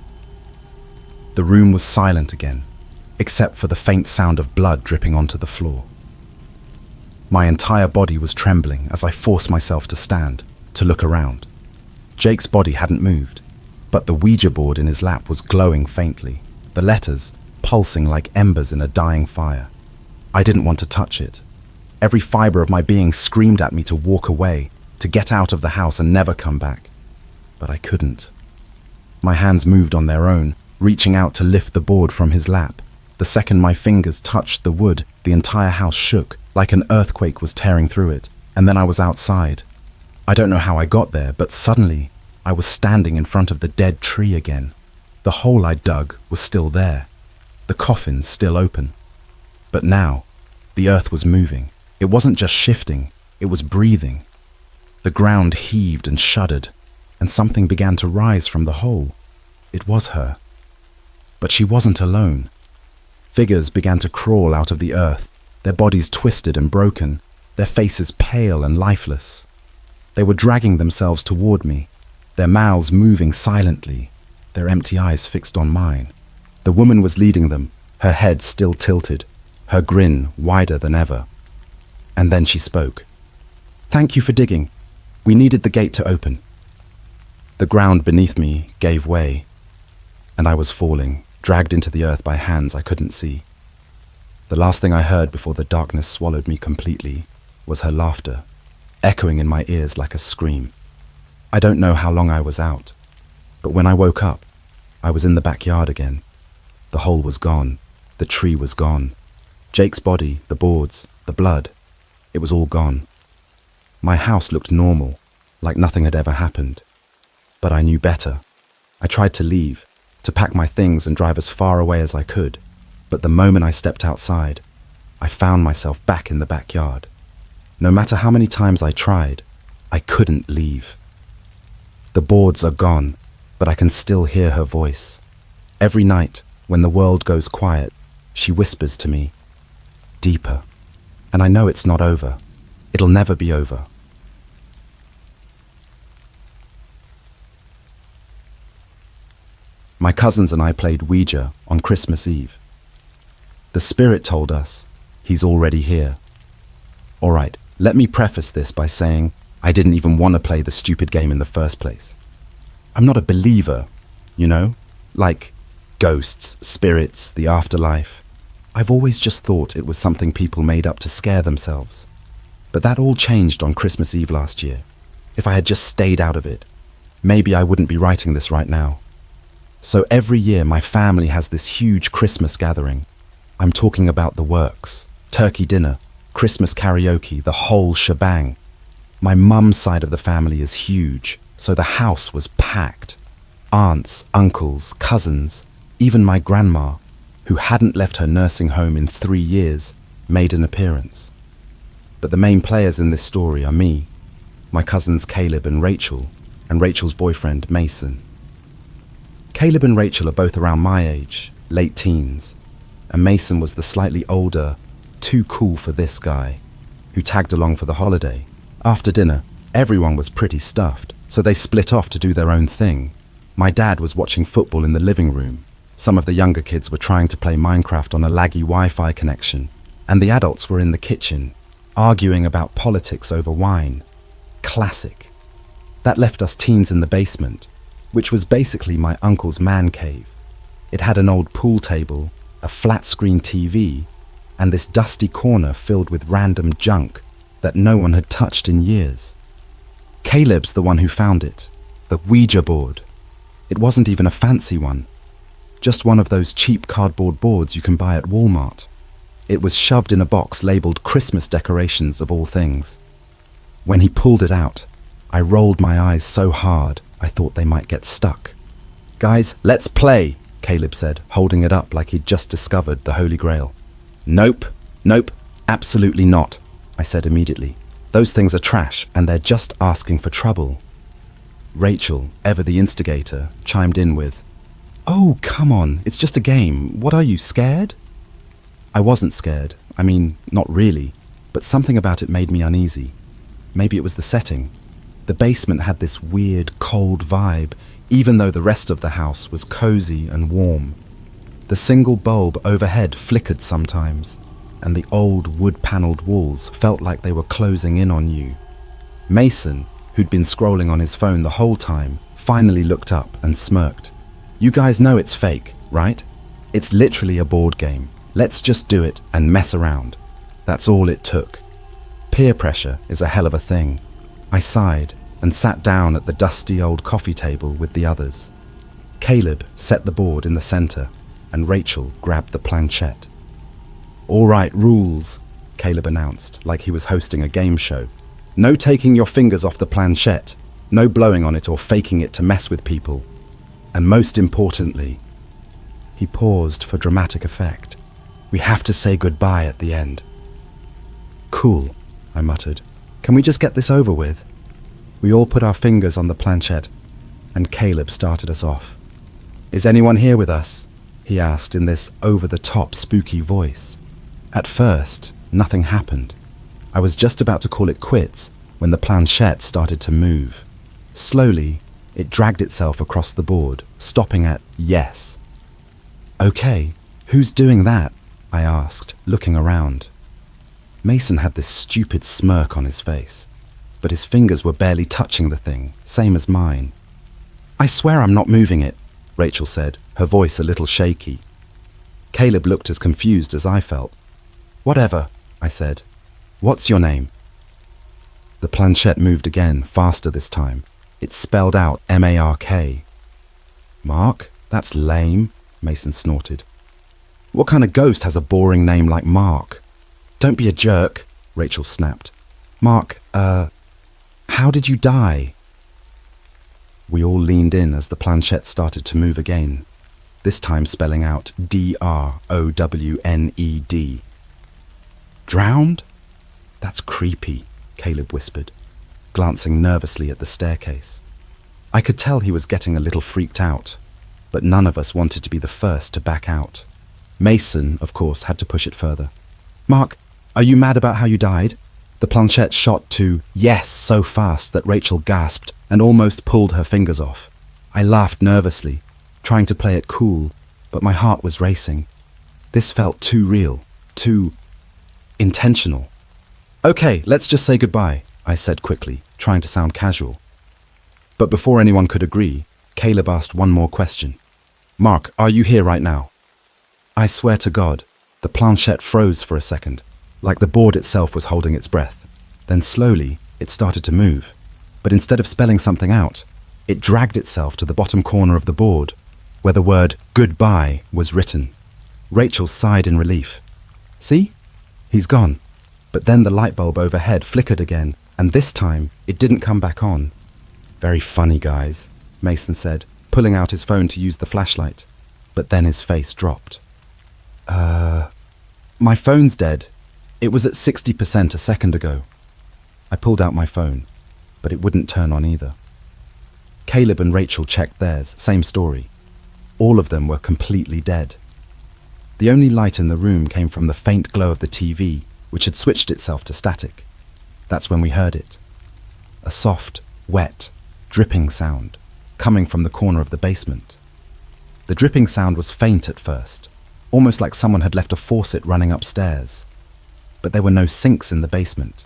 The room was silent again, except for the faint sound of blood dripping onto the floor. My entire body was trembling as I forced myself to stand, to look around. Jake's body hadn't moved, but the Ouija board in his lap was glowing faintly, the letters pulsing like embers in a dying fire. I didn't want to touch it. Every fiber of my being screamed at me to walk away, to get out of the house and never come back. But I couldn't. My hands moved on their own, reaching out to lift the board from his lap. The second my fingers touched the wood, the entire house shook, like an earthquake was tearing through it, and then I was outside. I don't know how I got there, but suddenly I was standing in front of the dead tree again. The hole I dug was still there, the coffin still open. But now, the earth was moving. It wasn't just shifting, it was breathing. The ground heaved and shuddered, and something began to rise from the hole. It was her. But she wasn't alone. Figures began to crawl out of the earth, their bodies twisted and broken, their faces pale and lifeless. They were dragging themselves toward me, their mouths moving silently, their empty eyes fixed on mine. The woman was leading them, her head still tilted, her grin wider than ever. And then she spoke. "Thank you for digging. We needed the gate to open." The ground beneath me gave way, and I was falling, dragged into the earth by hands I couldn't see. The last thing I heard before the darkness swallowed me completely was her laughter, echoing in my ears like a scream. I don't know how long I was out, but when I woke up, I was in the backyard again. The hole was gone, the tree was gone. Jake's body, the boards, the blood, it was all gone. My house looked normal, like nothing had ever happened. But I knew better. I tried to leave, to pack my things and drive as far away as I could. But the moment I stepped outside, I found myself back in the backyard. No matter how many times I tried, I couldn't leave. The boards are gone, but I can still hear her voice. Every night, when the world goes quiet, she whispers to me, deeper. And I know it's not over. It'll never be over. My cousins and I played Ouija on Christmas Eve. The spirit told us, he's already here. All right, let me preface this by saying I didn't even want to play the stupid game in the first place. I'm not a believer, you know, like ghosts, spirits, the afterlife. I've always just thought it was something people made up to scare themselves. But that all changed on Christmas Eve last year. If I had just stayed out of it, maybe I wouldn't be writing this right now. So every year my family has this huge Christmas gathering. I'm talking about the works, turkey dinner, Christmas karaoke, the whole shebang. My mum's side of the family is huge, so the house was packed. Aunts, uncles, cousins, even my grandma, who hadn't left her nursing home in 3 years, made an appearance. But the main players in this story are me, my cousins Caleb and Rachel's boyfriend Mason. Caleb and Rachel are both around my age, late teens, and Mason was the slightly older, too cool for this guy, who tagged along for the holiday. After dinner, everyone was pretty stuffed, so they split off to do their own thing. My dad was watching football in the living room. Some of the younger kids were trying to play Minecraft on a laggy Wi-Fi connection, and the adults were in the kitchen, arguing about politics over wine. Classic. That left us teens in the basement, which was basically my uncle's man cave. It had an old pool table, a flat-screen TV, and this dusty corner filled with random junk that no one had touched in years. Caleb's the one who found it, the Ouija board. It wasn't even a fancy one, just one of those cheap cardboard boards you can buy at Walmart. It was shoved in a box labeled Christmas decorations of all things. When he pulled it out, I rolled my eyes so hard I thought they might get stuck. "Guys, let's play," Caleb said, holding it up like he'd just discovered the Holy Grail. Nope, absolutely not," I said immediately. "Those things are trash and they're just asking for trouble." Rachel, ever the instigator, chimed in with, "Oh, come on, it's just a game. What are you, scared?" I wasn't scared. I mean, not really, but something about it made me uneasy. Maybe it was the setting. The basement had this weird, cold vibe, even though the rest of the house was cozy and warm. The single bulb overhead flickered sometimes, and the old wood-paneled walls felt like they were closing in on you. Mason, who'd been scrolling on his phone the whole time, finally looked up and smirked. "You guys know it's fake, right? It's literally a board game. Let's just do it and mess around." That's all it took. Peer pressure is a hell of a thing. I sighed and sat down at the dusty old coffee table with the others. Caleb set the board in the center, and Rachel grabbed the planchette. "All right, rules," Caleb announced, like he was hosting a game show. "No taking your fingers off the planchette, no blowing on it or faking it to mess with people. And most importantly," he paused for dramatic effect, "we have to say goodbye at the end." "Cool," I muttered. "Can we just get this over with?" We all put our fingers on the planchette, and Caleb started us off. "Is anyone here with us?" he asked in this over-the-top spooky voice. At first, nothing happened. I was just about to call it quits when the planchette started to move. Slowly, it dragged itself across the board, stopping at yes. "Okay, who's doing that?" I asked, looking around. Mason had this stupid smirk on his face, but his fingers were barely touching the thing, same as mine. "I swear I'm not moving it," Rachel said, her voice a little shaky. Caleb looked as confused as I felt. "Whatever," I said. "What's your name?" The planchette moved again, faster this time. It spelled out M-A-R-K. "Mark? That's lame," Mason snorted. "What kind of ghost has a boring name like Mark?" "Don't be a jerk," Rachel snapped. "Mark, how did you die?" We all leaned in as the planchette started to move again, this time spelling out DROWNED. Drowned? That's creepy, Caleb whispered, glancing nervously at the staircase. I could tell he was getting a little freaked out, but none of us wanted to be the first to back out. Mason, of course, had to push it further. Mark, are you mad about how you died? The planchette shot to yes so fast that Rachel gasped and almost pulled her fingers off. I laughed nervously, trying to play it cool, but my heart was racing. This felt too real, too intentional. Okay, let's just say goodbye, I said quickly, trying to sound casual. But before anyone could agree, Caleb asked one more question. Mark, are you here right now? I swear to God, the planchette froze for a second, like the board itself was holding its breath. Then slowly, it started to move. But instead of spelling something out, it dragged itself to the bottom corner of the board, where the word goodbye was written. Rachel sighed in relief. See? He's gone. But then the light bulb overhead flickered again, and this time it didn't come back on. Very funny, guys, Mason said, pulling out his phone to use the flashlight. But then his face dropped. My phone's dead. It was at 60% a second ago. I pulled out my phone, but it wouldn't turn on either. Caleb and Rachel checked theirs, same story. All of them were completely dead. The only light in the room came from the faint glow of the TV, which had switched itself to static. That's when we heard it. A soft, wet, dripping sound, coming from the corner of the basement. The dripping sound was faint at first, almost like someone had left a faucet running upstairs. But there were no sinks in the basement.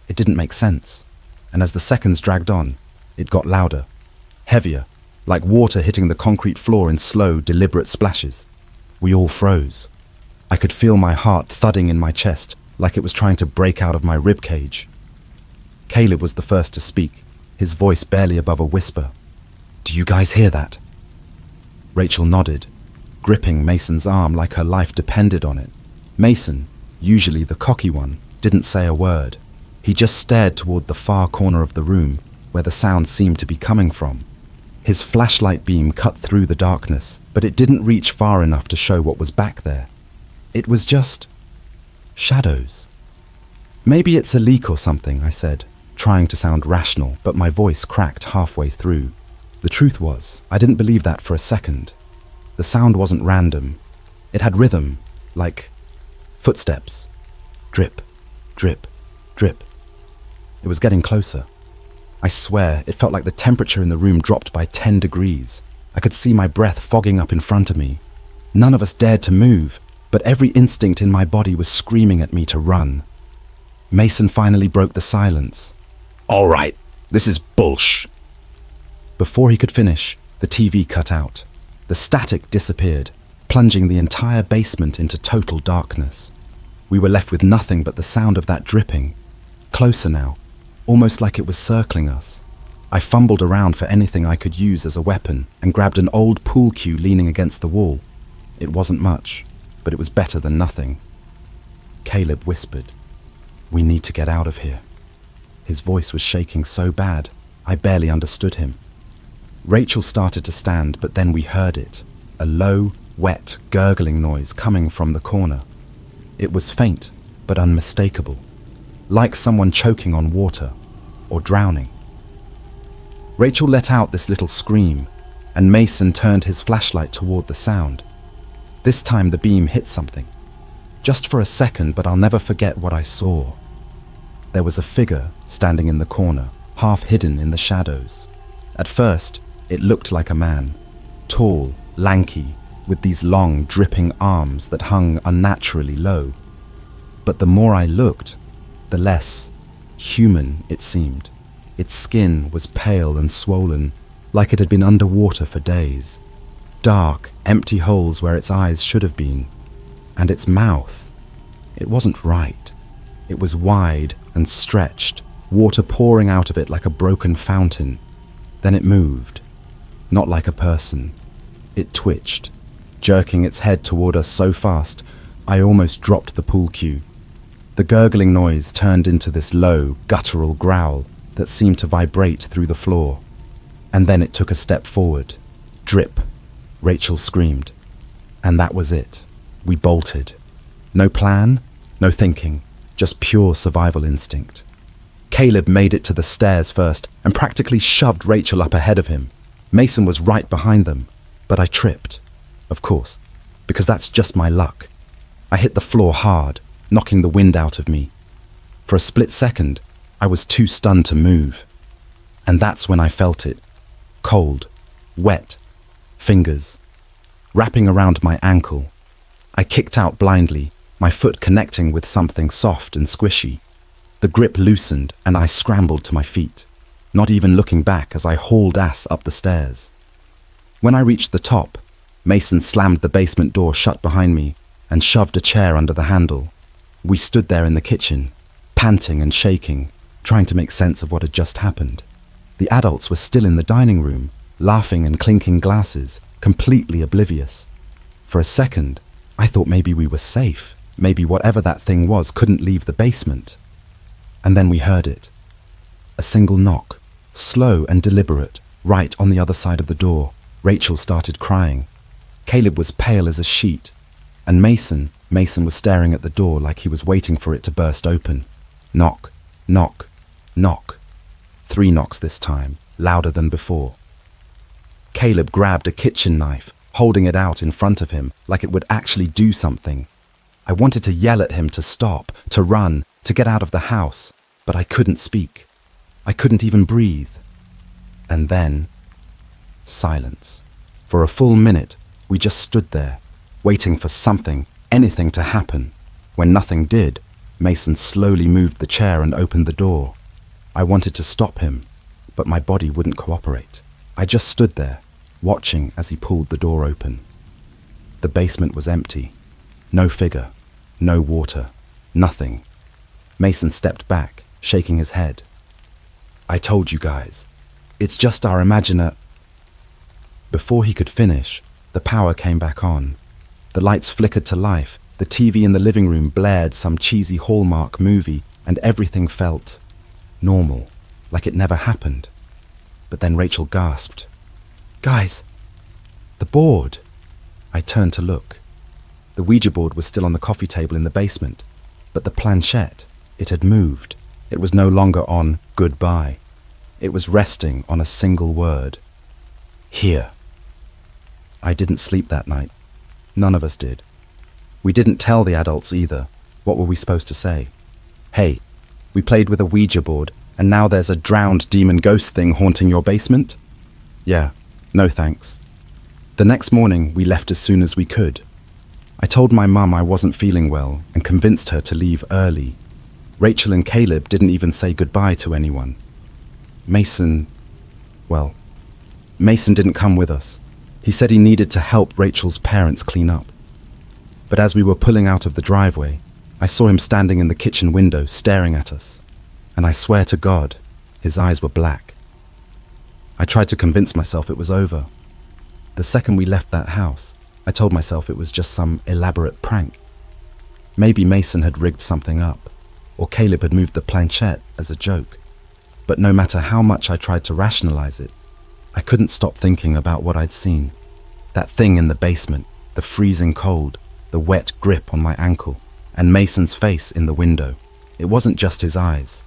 It didn't make sense, and as the seconds dragged on, it got louder, heavier, like water hitting the concrete floor in slow, deliberate splashes. We all froze. I could feel my heart thudding in my chest, like it was trying to break out of my rib cage. Caleb was the first to speak, his voice barely above a whisper. Do you guys hear that? Rachel nodded, gripping Mason's arm like her life depended on it. Mason, usually the cocky one, didn't say a word. He just stared toward the far corner of the room, where the sound seemed to be coming from. His flashlight beam cut through the darkness, but it didn't reach far enough to show what was back there. It was just shadows. Maybe it's a leak or something, I said, trying to sound rational, but my voice cracked halfway through. The truth was, I didn't believe that for a second. The sound wasn't random. It had rhythm, like footsteps. Drip, drip, drip. It was getting closer. I swear, it felt like the temperature in the room dropped by 10 degrees. I could see my breath fogging up in front of me. None of us dared to move, but every instinct in my body was screaming at me to run. Mason finally broke the silence. All right, this is bullsh. Before he could finish, the TV cut out. The static disappeared, plunging the entire basement into total darkness. We were left with nothing but the sound of that dripping. Closer now, almost like it was circling us. I fumbled around for anything I could use as a weapon and grabbed an old pool cue leaning against the wall. It wasn't much, but it was better than nothing. Caleb whispered, "We need to get out of here." His voice was shaking so bad, I barely understood him. Rachel started to stand, but then we heard it, a low, wet, gurgling noise coming from the corner. It was faint, but unmistakable, like someone choking on water or drowning. Rachel let out this little scream, and Mason turned his flashlight toward the sound. This time the beam hit something. Just for a second, but I'll never forget what I saw. There was a figure standing in the corner, half hidden in the shadows. At first, it looked like a man, tall, lanky, with these long, dripping arms that hung unnaturally low. But the more I looked, the less human it seemed. Its skin was pale and swollen, like it had been underwater for days. Dark, empty holes where its eyes should have been. And its mouth, it wasn't right. It was wide and stretched, water pouring out of it like a broken fountain. Then it moved, not like a person. It twitched, jerking its head toward us so fast, I almost dropped the pool cue. The gurgling noise turned into this low, guttural growl that seemed to vibrate through the floor. And then it took a step forward. Drip. Rachel screamed. And that was it. We bolted. No plan, no thinking, just pure survival instinct. Caleb made it to the stairs first and practically shoved Rachel up ahead of him. Mason was right behind them, but I tripped. Of course, because that's just my luck. I hit the floor hard, knocking the wind out of me. For a split second, I was too stunned to move. And that's when I felt it. Cold, wet, fingers, wrapping around my ankle. I kicked out blindly, my foot connecting with something soft and squishy. The grip loosened and I scrambled to my feet, not even looking back as I hauled ass up the stairs. When I reached the top, Mason slammed the basement door shut behind me and shoved a chair under the handle. We stood there in the kitchen, panting and shaking, trying to make sense of what had just happened. The adults were still in the dining room, laughing and clinking glasses, completely oblivious. For a second, I thought maybe we were safe. Maybe whatever that thing was couldn't leave the basement. And then we heard it. A single knock, slow and deliberate, right on the other side of the door. Rachel started crying. Caleb was pale as a sheet. And Mason was staring at the door like he was waiting for it to burst open. Knock, knock, knock. 3 knocks this time, louder than before. Caleb grabbed a kitchen knife, holding it out in front of him like it would actually do something. I wanted to yell at him to stop, to run, to get out of the house, but I couldn't speak. I couldn't even breathe. And then, silence. For a full minute, we just stood there, waiting for something, anything to happen. When nothing did, Mason slowly moved the chair and opened the door. I wanted to stop him, but my body wouldn't cooperate. I just stood there, watching as he pulled the door open. The basement was empty. No figure, no water, nothing. Mason stepped back, shaking his head. I told you guys, it's just our imaginer. Before he could finish, the power came back on. The lights flickered to life, the TV in the living room blared some cheesy Hallmark movie, and everything felt normal, like it never happened. But then Rachel gasped. Guys, the board. I turned to look. The Ouija board was still on the coffee table in the basement, but the planchette, it had moved. It was no longer on goodbye. It was resting on a single word. Here. I didn't sleep that night. None of us did. We didn't tell the adults either. What were we supposed to say? Hey, we played with a Ouija board, and now there's a drowned demon ghost thing haunting your basement? Yeah, no thanks. The next morning, we left as soon as we could. I told my mum I wasn't feeling well and convinced her to leave early. Rachel and Caleb didn't even say goodbye to anyone. Mason didn't come with us. He said he needed to help Rachel's parents clean up. But as we were pulling out of the driveway, I saw him standing in the kitchen window staring at us. And I swear to God, his eyes were black. I tried to convince myself it was over. The second we left that house, I told myself it was just some elaborate prank. Maybe Mason had rigged something up, or Caleb had moved the planchette as a joke. But no matter how much I tried to rationalize it, I couldn't stop thinking about what I'd seen. That thing in the basement, the freezing cold, the wet grip on my ankle, and Mason's face in the window. It wasn't just his eyes.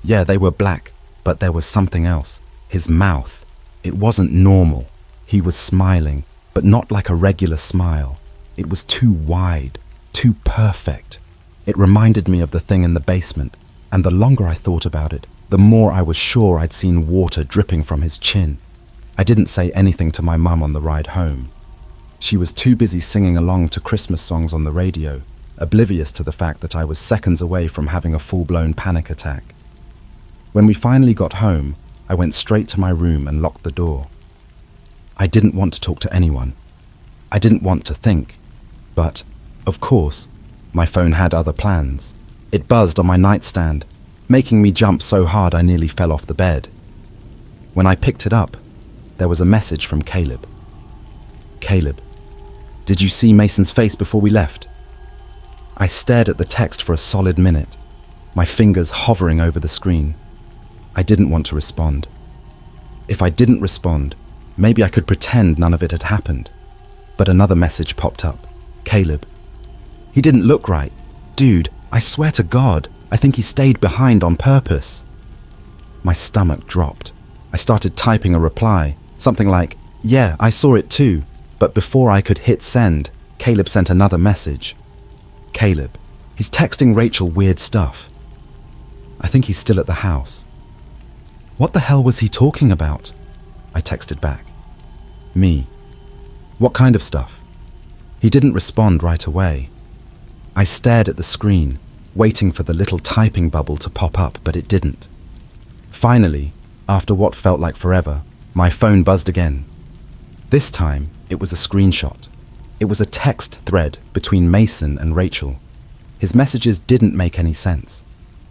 Yeah, they were black, but there was something else. His mouth. It wasn't normal. He was smiling, but not like a regular smile. It was too wide, too perfect. It reminded me of the thing in the basement, and the longer I thought about it, the more I was sure I'd seen water dripping from his chin. I didn't say anything to my mum on the ride home. She was too busy singing along to Christmas songs on the radio, oblivious to the fact that I was seconds away from having a full-blown panic attack. When we finally got home, I went straight to my room and locked the door. I didn't want to talk to anyone. I didn't want to think. But, of course, my phone had other plans. It buzzed on my nightstand, making me jump so hard I nearly fell off the bed. When I picked it up, there was a message from Caleb. Caleb, did you see Mason's face before we left? I stared at the text for a solid minute, my fingers hovering over the screen. I didn't want to respond. If I didn't respond, maybe I could pretend none of it had happened. But another message popped up. Caleb. He didn't look right. Dude, I swear to God, I think he stayed behind on purpose. My stomach dropped. I started typing a reply, something like, yeah, I saw it too. But before I could hit send, Caleb sent another message. Caleb. He's texting Rachel weird stuff. I think he's still at the house. What the hell was he talking about? I texted back. Me. What kind of stuff? He didn't respond right away. I stared at the screen, waiting for the little typing bubble to pop up, but it didn't. Finally, after what felt like forever, my phone buzzed again. This time, it was a screenshot. It was a text thread between Mason and Rachel. His messages didn't make any sense.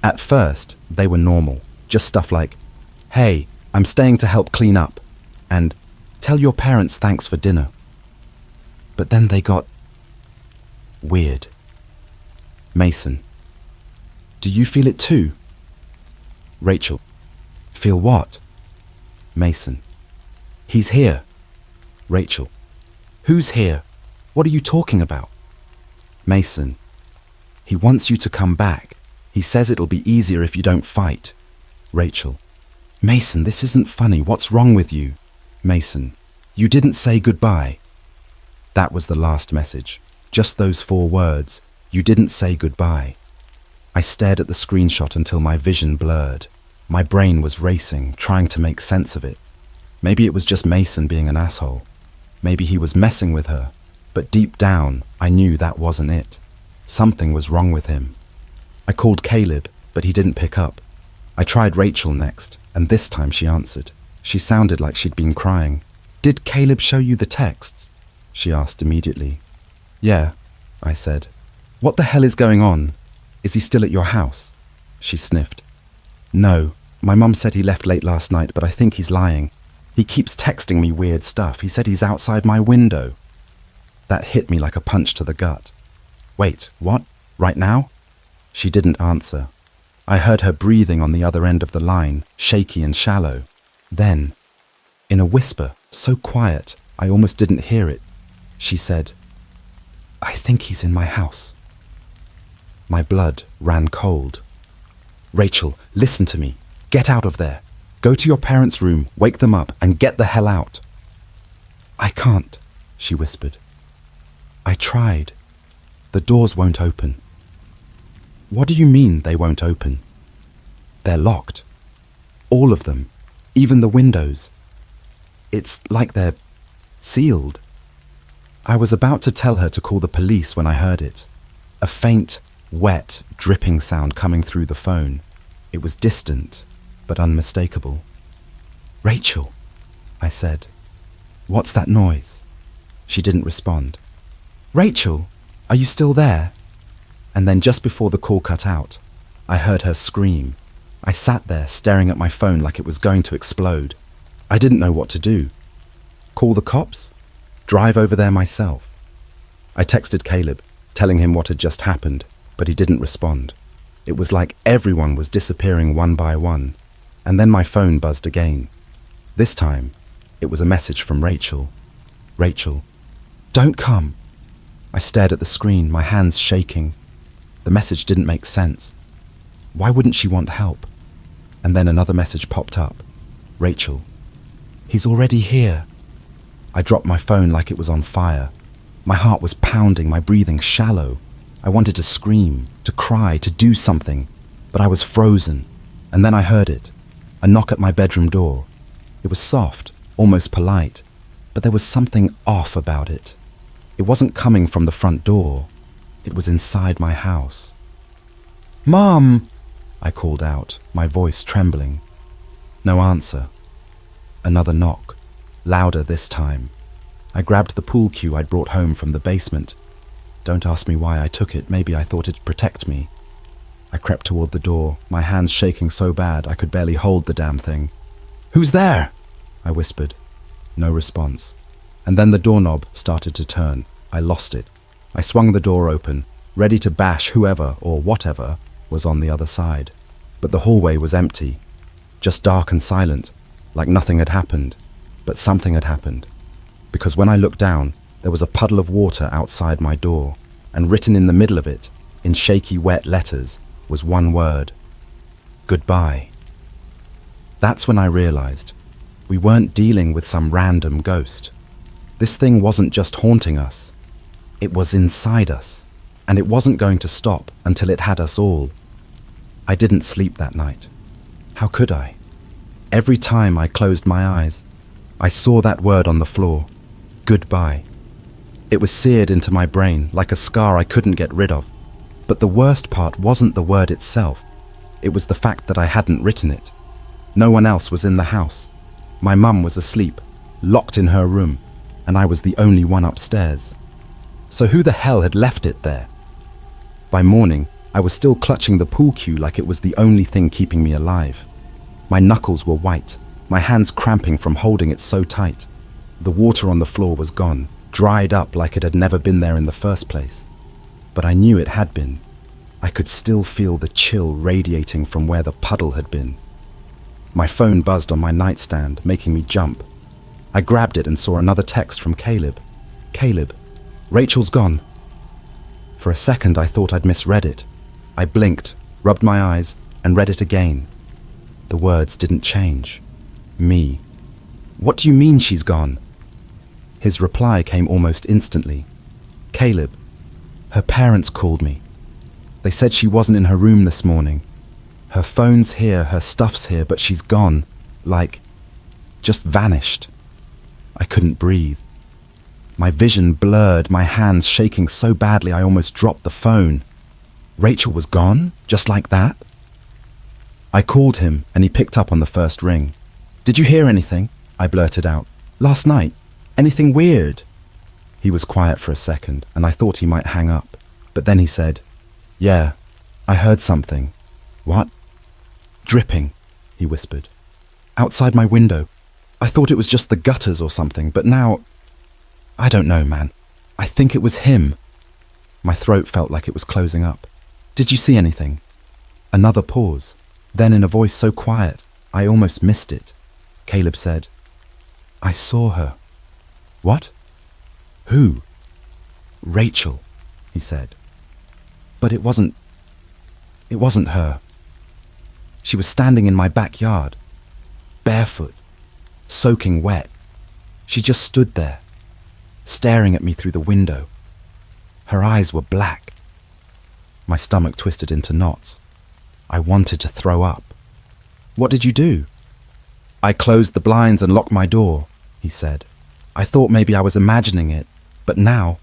At first, they were normal, just stuff like, hey, I'm staying to help clean up, and tell your parents thanks for dinner. But then they got weird. Mason. Do you feel it too? Rachel. Feel what? Mason. He's here. Rachel. Who's here? What are you talking about? Mason. He wants you to come back. He says it'll be easier if you don't fight. Rachel. Mason, this isn't funny. What's wrong with you? Mason. You didn't say goodbye. That was the last message. Just those 4 words. You didn't say goodbye. I stared at the screenshot until my vision blurred. My brain was racing, trying to make sense of it. Maybe it was just Mason being an asshole. Maybe he was messing with her. But deep down, I knew that wasn't it. Something was wrong with him. I called Caleb, but he didn't pick up. I tried Rachel next, and this time she answered. She sounded like she'd been crying. Did Caleb show you the texts? She asked immediately. Yeah, I said. What the hell is going on? Is he still at your house? She sniffed. No, my mum said he left late last night, but I think he's lying. He keeps texting me weird stuff. He said he's outside my window. That hit me like a punch to the gut. Wait, what? Right now? She didn't answer. I heard her breathing on the other end of the line, shaky and shallow. Then, in a whisper, so quiet, I almost didn't hear it, she said, I think he's in my house. My blood ran cold. Rachel, listen to me. Get out of there. Go to your parents' room, wake them up, and get the hell out. I can't, she whispered. I tried. The doors won't open. What do you mean they won't open? They're locked. All of them. Even the windows. It's like they're sealed. I was about to tell her to call the police when I heard it. A faint, wet, dripping sound coming through the phone. It was distant, but unmistakable. Rachel, I said. What's that noise? She didn't respond. Rachel, are you still there? And then just before the call cut out, I heard her scream. I sat there staring at my phone like it was going to explode. I didn't know what to do. Call the cops? Drive over there myself? I texted Caleb, telling him what had just happened, but he didn't respond. It was like everyone was disappearing one by one. And then my phone buzzed again. This time, it was a message from Rachel. Rachel, don't come. I stared at the screen, my hands shaking. The message didn't make sense. Why wouldn't she want help? And then another message popped up. Rachel, he's already here. I dropped my phone like it was on fire. My heart was pounding, my breathing shallow. I wanted to scream, to cry, to do something, but I was frozen. And then I heard it, a knock at my bedroom door. It was soft, almost polite, but there was something off about it. It wasn't coming from the front door. It was inside my house. Mom! I called out, my voice trembling. No answer. Another knock, louder this time. I grabbed the pool cue I'd brought home from the basement. Don't ask me why I took it. Maybe I thought it'd protect me. I crept toward the door, my hands shaking so bad I could barely hold the damn thing. Who's there? I whispered. No response. And then the doorknob started to turn. I lost it. I swung the door open, ready to bash whoever or whatever was on the other side. But the hallway was empty, just dark and silent, like nothing had happened, but something had happened. Because when I looked down, there was a puddle of water outside my door, and written in the middle of it, in shaky wet letters, was one word: goodbye. That's when I realized we weren't dealing with some random ghost. This thing wasn't just haunting us. It was inside us, and it wasn't going to stop until it had us all. I didn't sleep that night. How could I? Every time I closed my eyes, I saw that word on the floor: goodbye. It was seared into my brain like a scar I couldn't get rid of. But the worst part wasn't the word itself. It was the fact that I hadn't written it. No one else was in the house. My mum was asleep, locked in her room, and I was the only one upstairs. So who the hell had left it there? By morning, I was still clutching the pool cue like it was the only thing keeping me alive. My knuckles were white, my hands cramping from holding it so tight. The water on the floor was gone, dried up like it had never been there in the first place. But I knew it had been. I could still feel the chill radiating from where the puddle had been. My phone buzzed on my nightstand, making me jump. I grabbed it and saw another text from Caleb. Caleb, Rachel's gone. For a second I thought I'd misread it. I blinked, rubbed my eyes, and read it again. The words didn't change. Me. What do you mean she's gone? His reply came almost instantly. Caleb, her parents called me. They said she wasn't in her room this morning. Her phone's here, her stuff's here, but she's gone. Like, just vanished. I couldn't breathe. My vision blurred, my hands shaking so badly I almost dropped the phone. Rachel was gone? Just like that? I called him and he picked up on the first ring. Did you hear anything? I blurted out. Last night? Anything weird? He was quiet for a second and I thought he might hang up. But then he said, yeah, I heard something. What? Dripping, he whispered. Outside my window. I thought it was just the gutters or something, but now... I don't know, man. I think it was him. My throat felt like it was closing up. Did you see anything? Another pause. Then in a voice so quiet, I almost missed it, Caleb said, I saw her. What? Who? Rachel, he said. But it wasn't her. She was standing in my backyard, barefoot, soaking wet. She just stood there, staring at me through the window. Her eyes were black. My stomach twisted into knots. I wanted to throw up. What did you do? I closed the blinds and locked my door, he said. I thought maybe I was imagining it, but now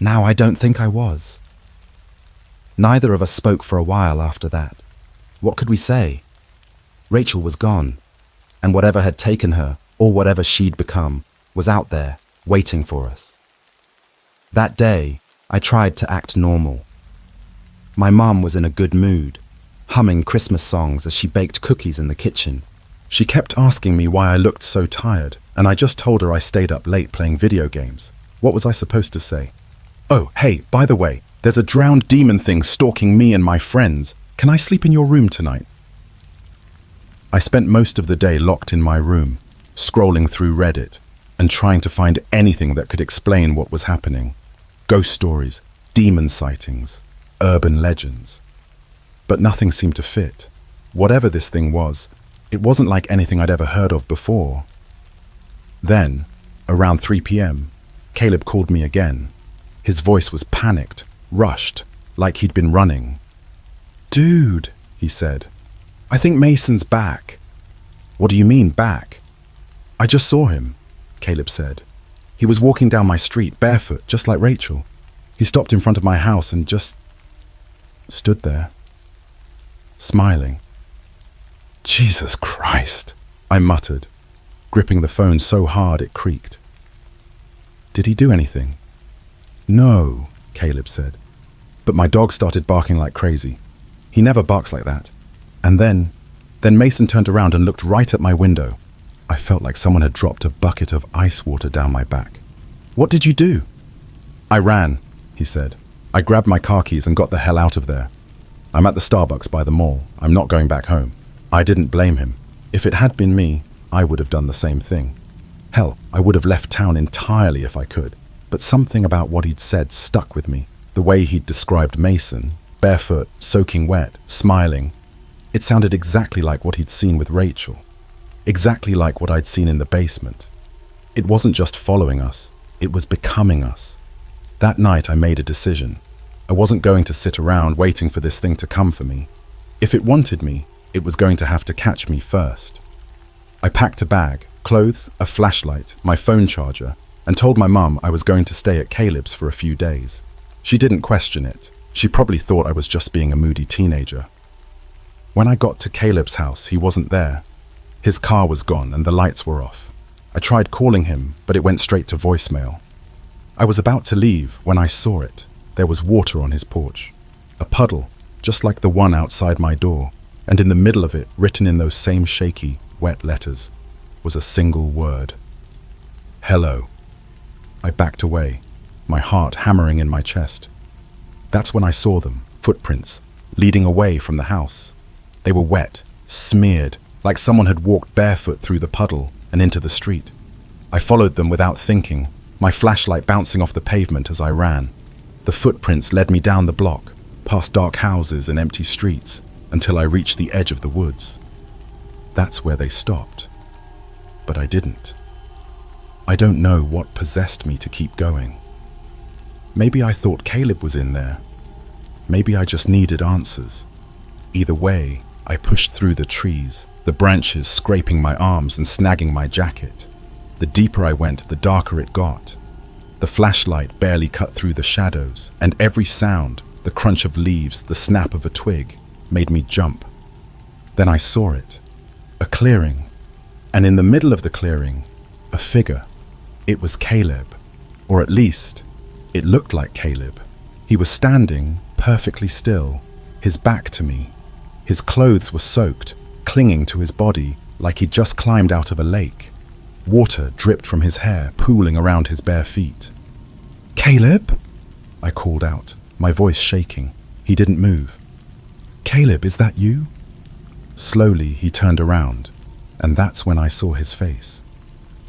I don't think I was. Neither of us spoke for a while after that. What could we say? Rachel was gone, and whatever had taken her, or whatever she'd become, was out there, waiting for us. That day, I tried to act normal. My mum was in a good mood, humming Christmas songs as she baked cookies in the kitchen. She kept asking me why I looked so tired, and I just told her I stayed up late playing video games. What was I supposed to say? Oh, hey, by the way, there's a drowned demon thing stalking me and my friends. Can I sleep in your room tonight? I spent most of the day locked in my room, scrolling through Reddit and trying to find anything that could explain what was happening. Ghost stories, demon sightings, urban legends. But nothing seemed to fit. Whatever this thing was, it wasn't like anything I'd ever heard of before. Then, around 3 p.m., Caleb called me again. His voice was panicked, rushed, like he'd been running. Dude, he said, I think Mason's back. What do you mean, back? I just saw him, Caleb said. He was walking down my street barefoot, just like Rachel. He stopped in front of my house and just stood there, smiling. Jesus Christ, I muttered, gripping the phone so hard it creaked. Did he do anything? No, Caleb said. But my dog started barking like crazy. He never barks like that. And then Mason turned around and looked right at my window. I felt like someone had dropped a bucket of ice water down my back. What did you do? I ran, he said. I grabbed my car keys and got the hell out of there. I'm at the Starbucks by the mall. I'm not going back home. I didn't blame him. If it had been me, I would have done the same thing. Hell, I would have left town entirely if I could. But something about what he'd said stuck with me. The way he'd described Mason, barefoot, soaking wet, smiling. It sounded exactly like what he'd seen with Rachel. Exactly like what I'd seen in the basement. It wasn't just following us, it was becoming us. That night I made a decision. I wasn't going to sit around waiting for this thing to come for me. If it wanted me, it was going to have to catch me first. I packed a bag, clothes, a flashlight, my phone charger, and told my mum I was going to stay at Caleb's for a few days. She didn't question it. She probably thought I was just being a moody teenager. When I got to Caleb's house, he wasn't there. His car was gone and the lights were off. I tried calling him, but it went straight to voicemail. I was about to leave when I saw it. There was water on his porch. A puddle, just like the one outside my door, and in the middle of it, written in those same shaky, wet letters, was a single word. Hello. I backed away, my heart hammering in my chest. That's when I saw them, footprints, leading away from the house. They were wet, smeared, like someone had walked barefoot through the puddle and into the street. I followed them without thinking, my flashlight bouncing off the pavement as I ran. The footprints led me down the block, past dark houses and empty streets, until I reached the edge of the woods. That's where they stopped. But I didn't. I don't know what possessed me to keep going. Maybe I thought Caleb was in there. Maybe I just needed answers. Either way, I pushed through the trees, the branches scraping my arms and snagging my jacket. The deeper I went, the darker it got. The flashlight barely cut through the shadows, and every sound, the crunch of leaves, the snap of a twig, made me jump. Then I saw it. A clearing. And in the middle of the clearing, a figure. It was Caleb. Or at least, it looked like Caleb. He was standing, perfectly still, his back to me. His clothes were soaked, clinging to his body like he'd just climbed out of a lake. Water dripped from his hair, pooling around his bare feet. "Caleb?" I called out, my voice shaking. He didn't move. "Caleb, is that you?" Slowly he turned around, and that's when I saw his face.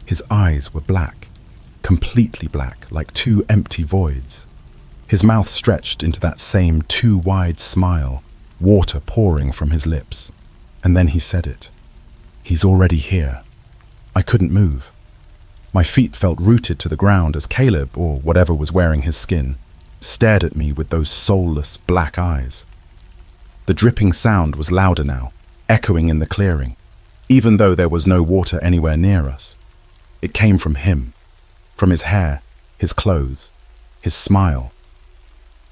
His eyes were black, completely black, like two empty voids. His mouth stretched into that same too wide smile, water pouring from his lips. And then he said it. "He's already here." I couldn't move. My feet felt rooted to the ground as Caleb, or whatever was wearing his skin, stared at me with those soulless black eyes. The dripping sound was louder now, echoing in the clearing, even though there was no water anywhere near us. It came from him, from his hair, his clothes, his smile.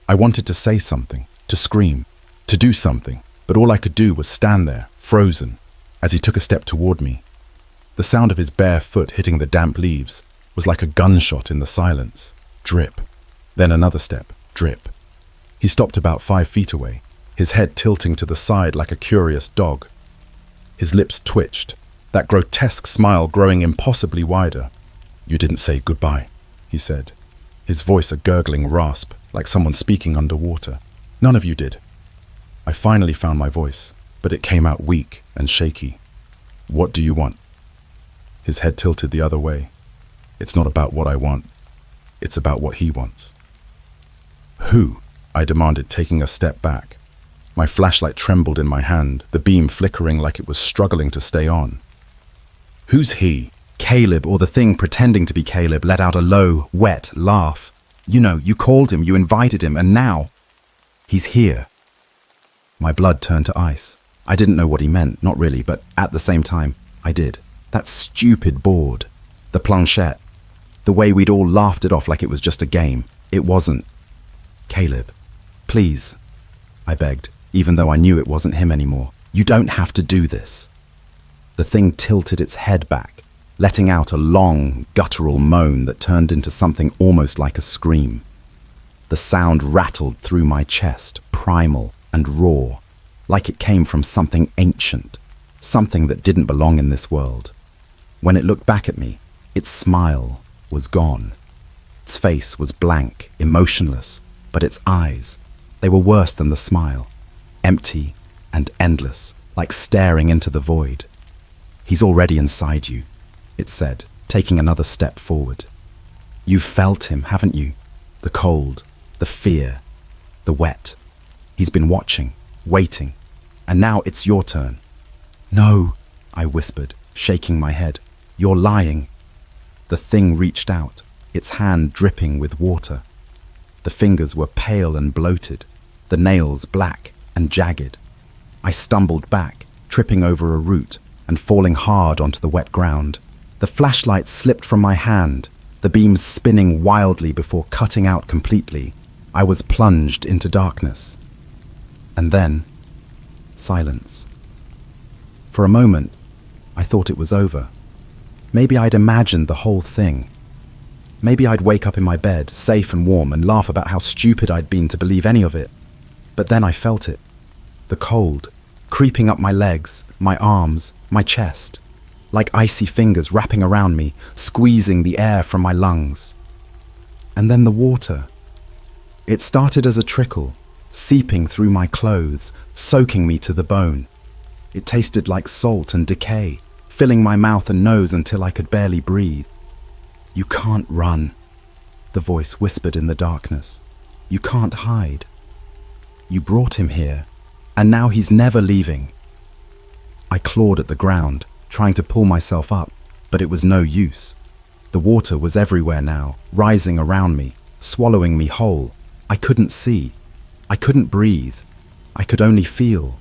I wanted to say something, to scream, to do something, but all I could do was stand there, frozen, as he took a step toward me. The sound of his bare foot hitting the damp leaves was like a gunshot in the silence. Drip. Then another step. Drip. He stopped about 5 feet away, his head tilting to the side like a curious dog. His lips twitched, that grotesque smile growing impossibly wider. "You didn't say goodbye," he said, his voice a gurgling rasp, like someone speaking underwater. "None of you did." I finally found my voice, but it came out weak and shaky. "What do you want?" His head tilted the other way. "It's not about what I want. It's about what he wants." "Who?" I demanded, taking a step back. My flashlight trembled in my hand, the beam flickering like it was struggling to stay on. "Who's he?" Caleb, or the thing pretending to be Caleb, let out a low, wet laugh. "You know, you called him, you invited him, and now he's here." My blood turned to ice. I didn't know what he meant, not really, but at the same time, I did. That stupid board, the planchette, the way we'd all laughed it off like it was just a game. It wasn't. "Caleb, please," I begged, even though I knew it wasn't him anymore. "You don't have to do this." The thing tilted its head back, letting out a long, guttural moan that turned into something almost like a scream. The sound rattled through my chest, primal and raw, like it came from something ancient, something that didn't belong in this world. When it looked back at me, its smile was gone. Its face was blank, emotionless, but its eyes, they were worse than the smile, empty and endless, like staring into the void. He's already inside you, it said, taking another step forward. You've felt him, haven't you? The cold, the fear, the wet. He's been watching, waiting, and now it's your turn. No, I whispered, shaking my head. You're lying. The thing reached out, its hand dripping with water. The fingers were pale and bloated, the nails black and jagged. I stumbled back, tripping over a root and falling hard onto the wet ground. The flashlight slipped from my hand, the beams spinning wildly before cutting out completely. I was plunged into darkness. And then, silence. For a moment, I thought it was over. Maybe I'd imagined the whole thing. Maybe I'd wake up in my bed, safe and warm, and laugh about how stupid I'd been to believe any of it. But then I felt it. The cold, creeping up my legs, my arms, my chest. Like icy fingers wrapping around me, squeezing the air from my lungs. And then the water. It started as a trickle, seeping through my clothes, soaking me to the bone. It tasted like salt and decay, filling my mouth and nose until I could barely breathe. You can't run, the voice whispered in the darkness. You can't hide. You brought him here, and now he's never leaving. I clawed at the ground, trying to pull myself up, but it was no use. The water was everywhere now, rising around me, swallowing me whole. I couldn't see. I couldn't breathe. I could only feel.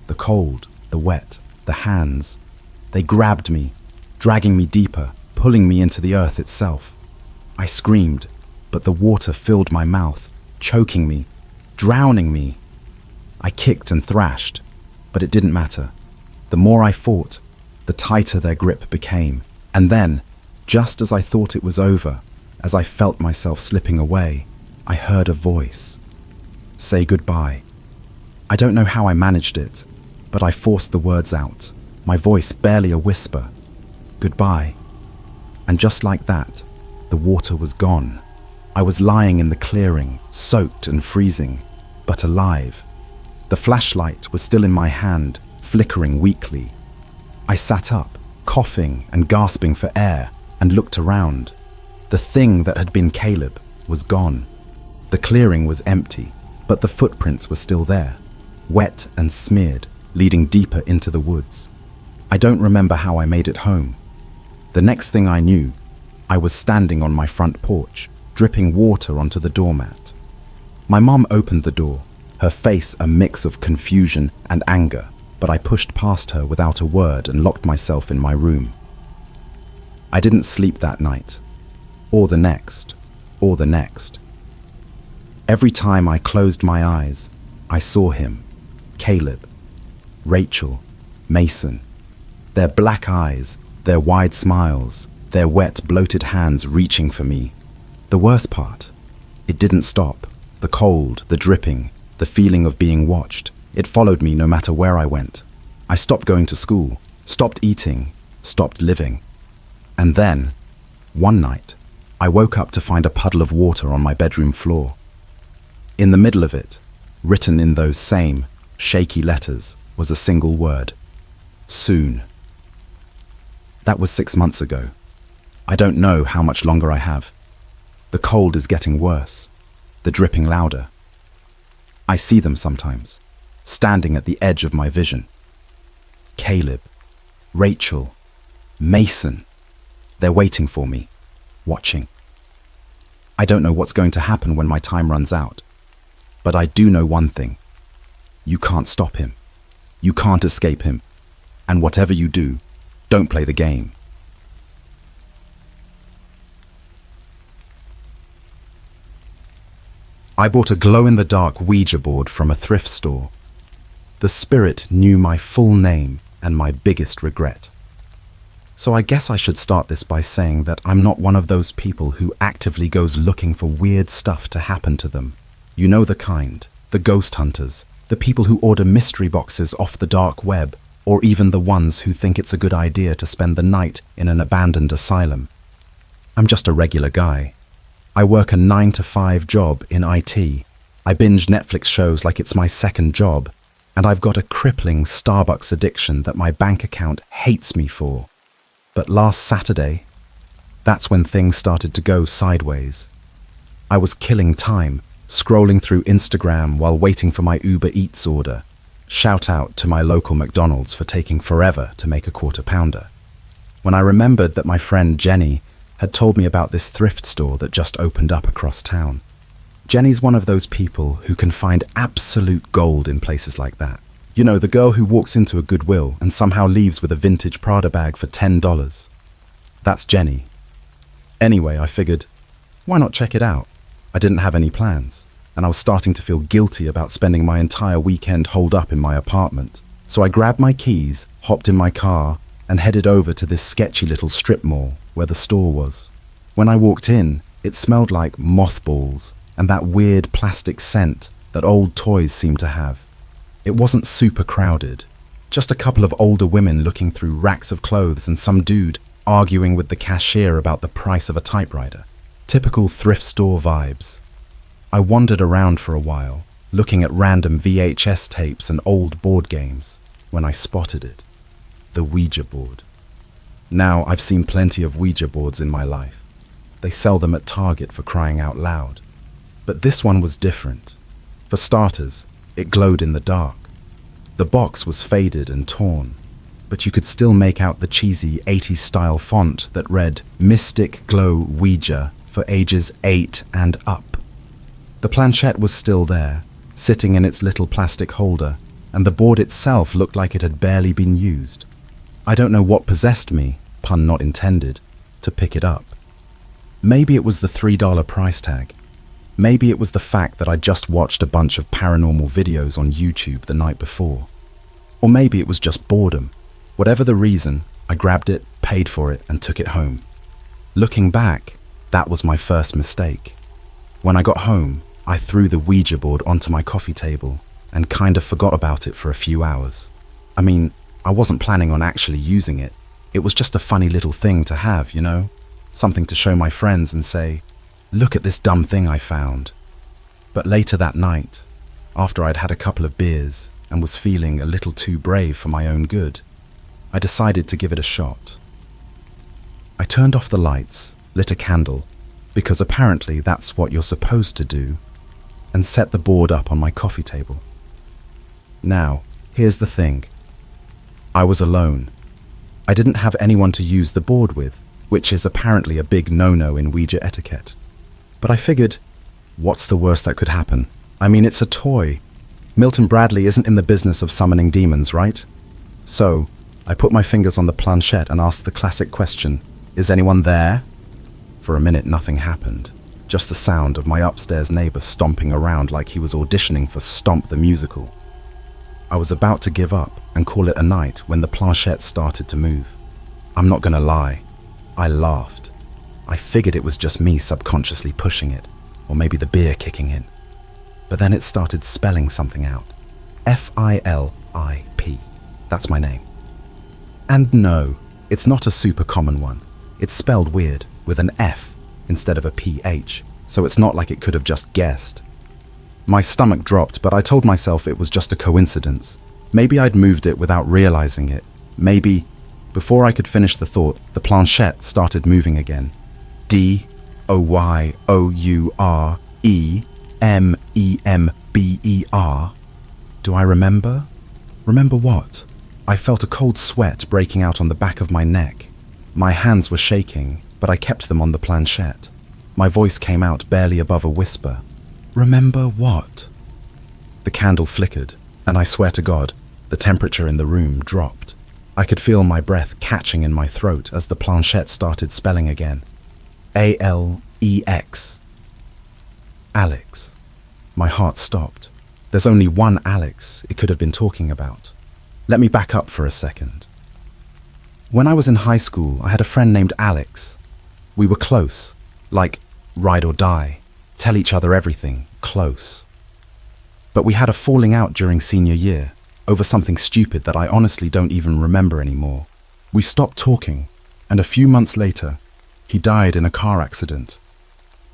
The cold, the wet, the hands. They grabbed me, dragging me deeper, pulling me into the earth itself. I screamed, but the water filled my mouth, choking me, drowning me. I kicked and thrashed, but it didn't matter. The more I fought, the tighter their grip became. And then, just as I thought it was over, as I felt myself slipping away, I heard a voice. Say goodbye. I don't know how I managed it, but I forced the words out, my voice barely a whisper. Goodbye. And just like that, the water was gone. I was lying in the clearing, soaked and freezing, but alive. The flashlight was still in my hand, flickering weakly. I sat up, coughing and gasping for air, and looked around. The thing that had been Caleb was gone. The clearing was empty, but the footprints were still there, wet and smeared, leading deeper into the woods. I don't remember how I made it home. The next thing I knew, I was standing on my front porch, dripping water onto the doormat. My mom opened the door, her face a mix of confusion and anger, but I pushed past her without a word and locked myself in my room. I didn't sleep that night, or the next, or the next. Every time I closed my eyes, I saw him, Caleb, Rachel, Mason. Their black eyes, their wide smiles, their wet, bloated hands reaching for me. The worst part, it didn't stop. The cold, the dripping, the feeling of being watched. It followed me no matter where I went. I stopped going to school, stopped eating, stopped living. And then, one night, I woke up to find a puddle of water on my bedroom floor. In the middle of it, written in those same, shaky letters, was a single word. Soon. That was 6 months ago. I don't know how much longer I have. The cold is getting worse, the dripping louder. I see them sometimes, standing at the edge of my vision. Caleb, Rachel, Mason. They're waiting for me, watching. I don't know what's going to happen when my time runs out, but I do know one thing. You can't stop him. You can't escape him. And whatever you do, don't play the game. I bought a glow-in-the-dark Ouija board from a thrift store. The spirit knew my full name and my biggest regret. So I guess I should start this by saying that I'm not one of those people who actively goes looking for weird stuff to happen to them. You know the kind, the ghost hunters, the people who order mystery boxes off the dark web, or even the ones who think it's a good idea to spend the night in an abandoned asylum. I'm just a regular guy. I work a 9-to-5 job in IT. I binge Netflix shows like it's my second job. And I've got a crippling Starbucks addiction that my bank account hates me for. But last Saturday, that's when things started to go sideways. I was killing time, scrolling through Instagram while waiting for my Uber Eats order. Shout out to my local McDonald's for taking forever to make a quarter pounder. When I remembered that my friend Jenny had told me about this thrift store that just opened up across town. Jenny's one of those people who can find absolute gold in places like that. You know, the girl who walks into a Goodwill and somehow leaves with a vintage Prada bag for $10. That's Jenny. Anyway, I figured, why not check it out? I didn't have any plans, and I was starting to feel guilty about spending my entire weekend holed up in my apartment. So I grabbed my keys, hopped in my car, and headed over to this sketchy little strip mall where the store was. When I walked in, it smelled like mothballs and that weird plastic scent that old toys seem to have. It wasn't super crowded, just a couple of older women looking through racks of clothes and some dude arguing with the cashier about the price of a typewriter. Typical thrift store vibes. I wandered around for a while, looking at random VHS tapes and old board games, when I spotted it. The Ouija board. Now, I've seen plenty of Ouija boards in my life. They sell them at Target for crying out loud. But this one was different. For starters, it glowed in the dark. The box was faded and torn, but you could still make out the cheesy 80s style font that read Mystic Glow Ouija for ages 8 and up. The planchette was still there, sitting in its little plastic holder, and the board itself looked like it had barely been used. I don't know what possessed me, pun not intended, to pick it up. Maybe it was the $3 price tag. Maybe it was the fact that I just watched a bunch of paranormal videos on YouTube the night before. Or maybe it was just boredom. Whatever the reason, I grabbed it, paid for it, and took it home. Looking back, that was my first mistake. When I got home, I threw the Ouija board onto my coffee table and kind of forgot about it for a few hours. I mean, I wasn't planning on actually using it. It was just a funny little thing to have, you know? Something to show my friends and say, look at this dumb thing I found. But later that night, after I'd had a couple of beers and was feeling a little too brave for my own good, I decided to give it a shot. I turned off the lights, lit a candle, because apparently that's what you're supposed to do, and set the board up on my coffee table. Now, here's the thing. I was alone. I didn't have anyone to use the board with, which is apparently a big no-no in Ouija etiquette. But I figured, what's the worst that could happen? I mean, it's a toy. Milton Bradley isn't in the business of summoning demons, right? So, I put my fingers on the planchette and asked the classic question, is anyone there? For a minute, nothing happened. Just the sound of my upstairs neighbor stomping around like he was auditioning for Stomp the Musical. I was about to give up and call it a night when the planchette started to move. I'm not gonna lie, I laughed. I figured it was just me subconsciously pushing it, or maybe the beer kicking in. But then it started spelling something out. F-I-L-I-P. That's my name. And no, it's not a super common one. It's spelled weird, with an F instead of a PH, so it's not like it could have just guessed. My stomach dropped, but I told myself it was just a coincidence. Maybe I'd moved it without realizing it. Maybe, before I could finish the thought, the planchette started moving again. D-O-Y-O-U-R-E-M-E-M-B-E-R. Do I remember? Remember what? I felt a cold sweat breaking out on the back of my neck. My hands were shaking, but I kept them on the planchette. My voice came out barely above a whisper. Remember what? The candle flickered, and I swear to God, the temperature in the room dropped. I could feel my breath catching in my throat as the planchette started spelling again. A-L-E-X. Alex. My heart stopped. There's only one Alex it could have been talking about. Let me back up for a second. When I was in high school, I had a friend named Alex. We were close, like ride or die, tell each other everything, close. But we had a falling out during senior year, over something stupid that I honestly don't even remember anymore. We stopped talking, and a few months later, he died in a car accident.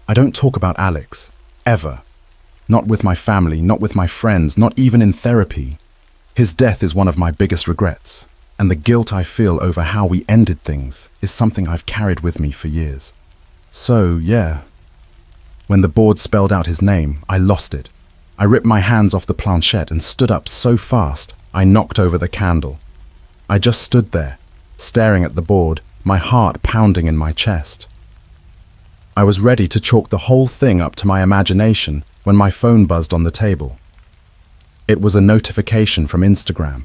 I don't talk about Alex, ever. Not with my family, not with my friends, not even in therapy. His death is one of my biggest regrets, and the guilt I feel over how we ended things is something I've carried with me for years. So, yeah. When the board spelled out his name, I lost it. I ripped my hands off the planchette and stood up so fast, I knocked over the candle. I just stood there, staring at the board, my heart pounding in my chest. I was ready to chalk the whole thing up to my imagination when my phone buzzed on the table. It was a notification from Instagram.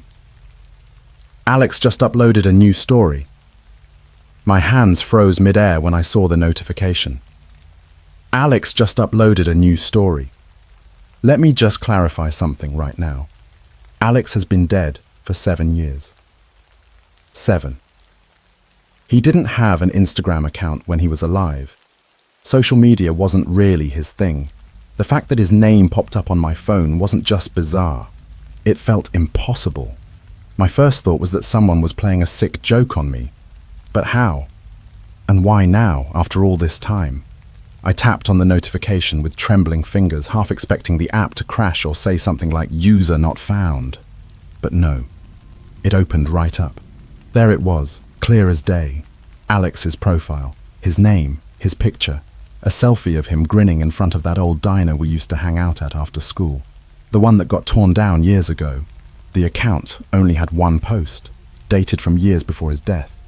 Alex just uploaded a new story. My hands froze mid-air when I saw the notification. Alex just uploaded a new story. Let me just clarify something right now. Alex has been dead for 7 years. 7. He didn't have an Instagram account when he was alive. Social media wasn't really his thing. The fact that his name popped up on my phone wasn't just bizarre. It felt impossible. My first thought was that someone was playing a sick joke on me. But how? And why now, after all this time? I tapped on the notification with trembling fingers, half expecting the app to crash or say something like "user not found." But no. It opened right up. There it was, clear as day. Alex's profile, his name, his picture, a selfie of him grinning in front of that old diner we used to hang out at after school. The one that got torn down years ago. The account only had one post, dated from years before his death.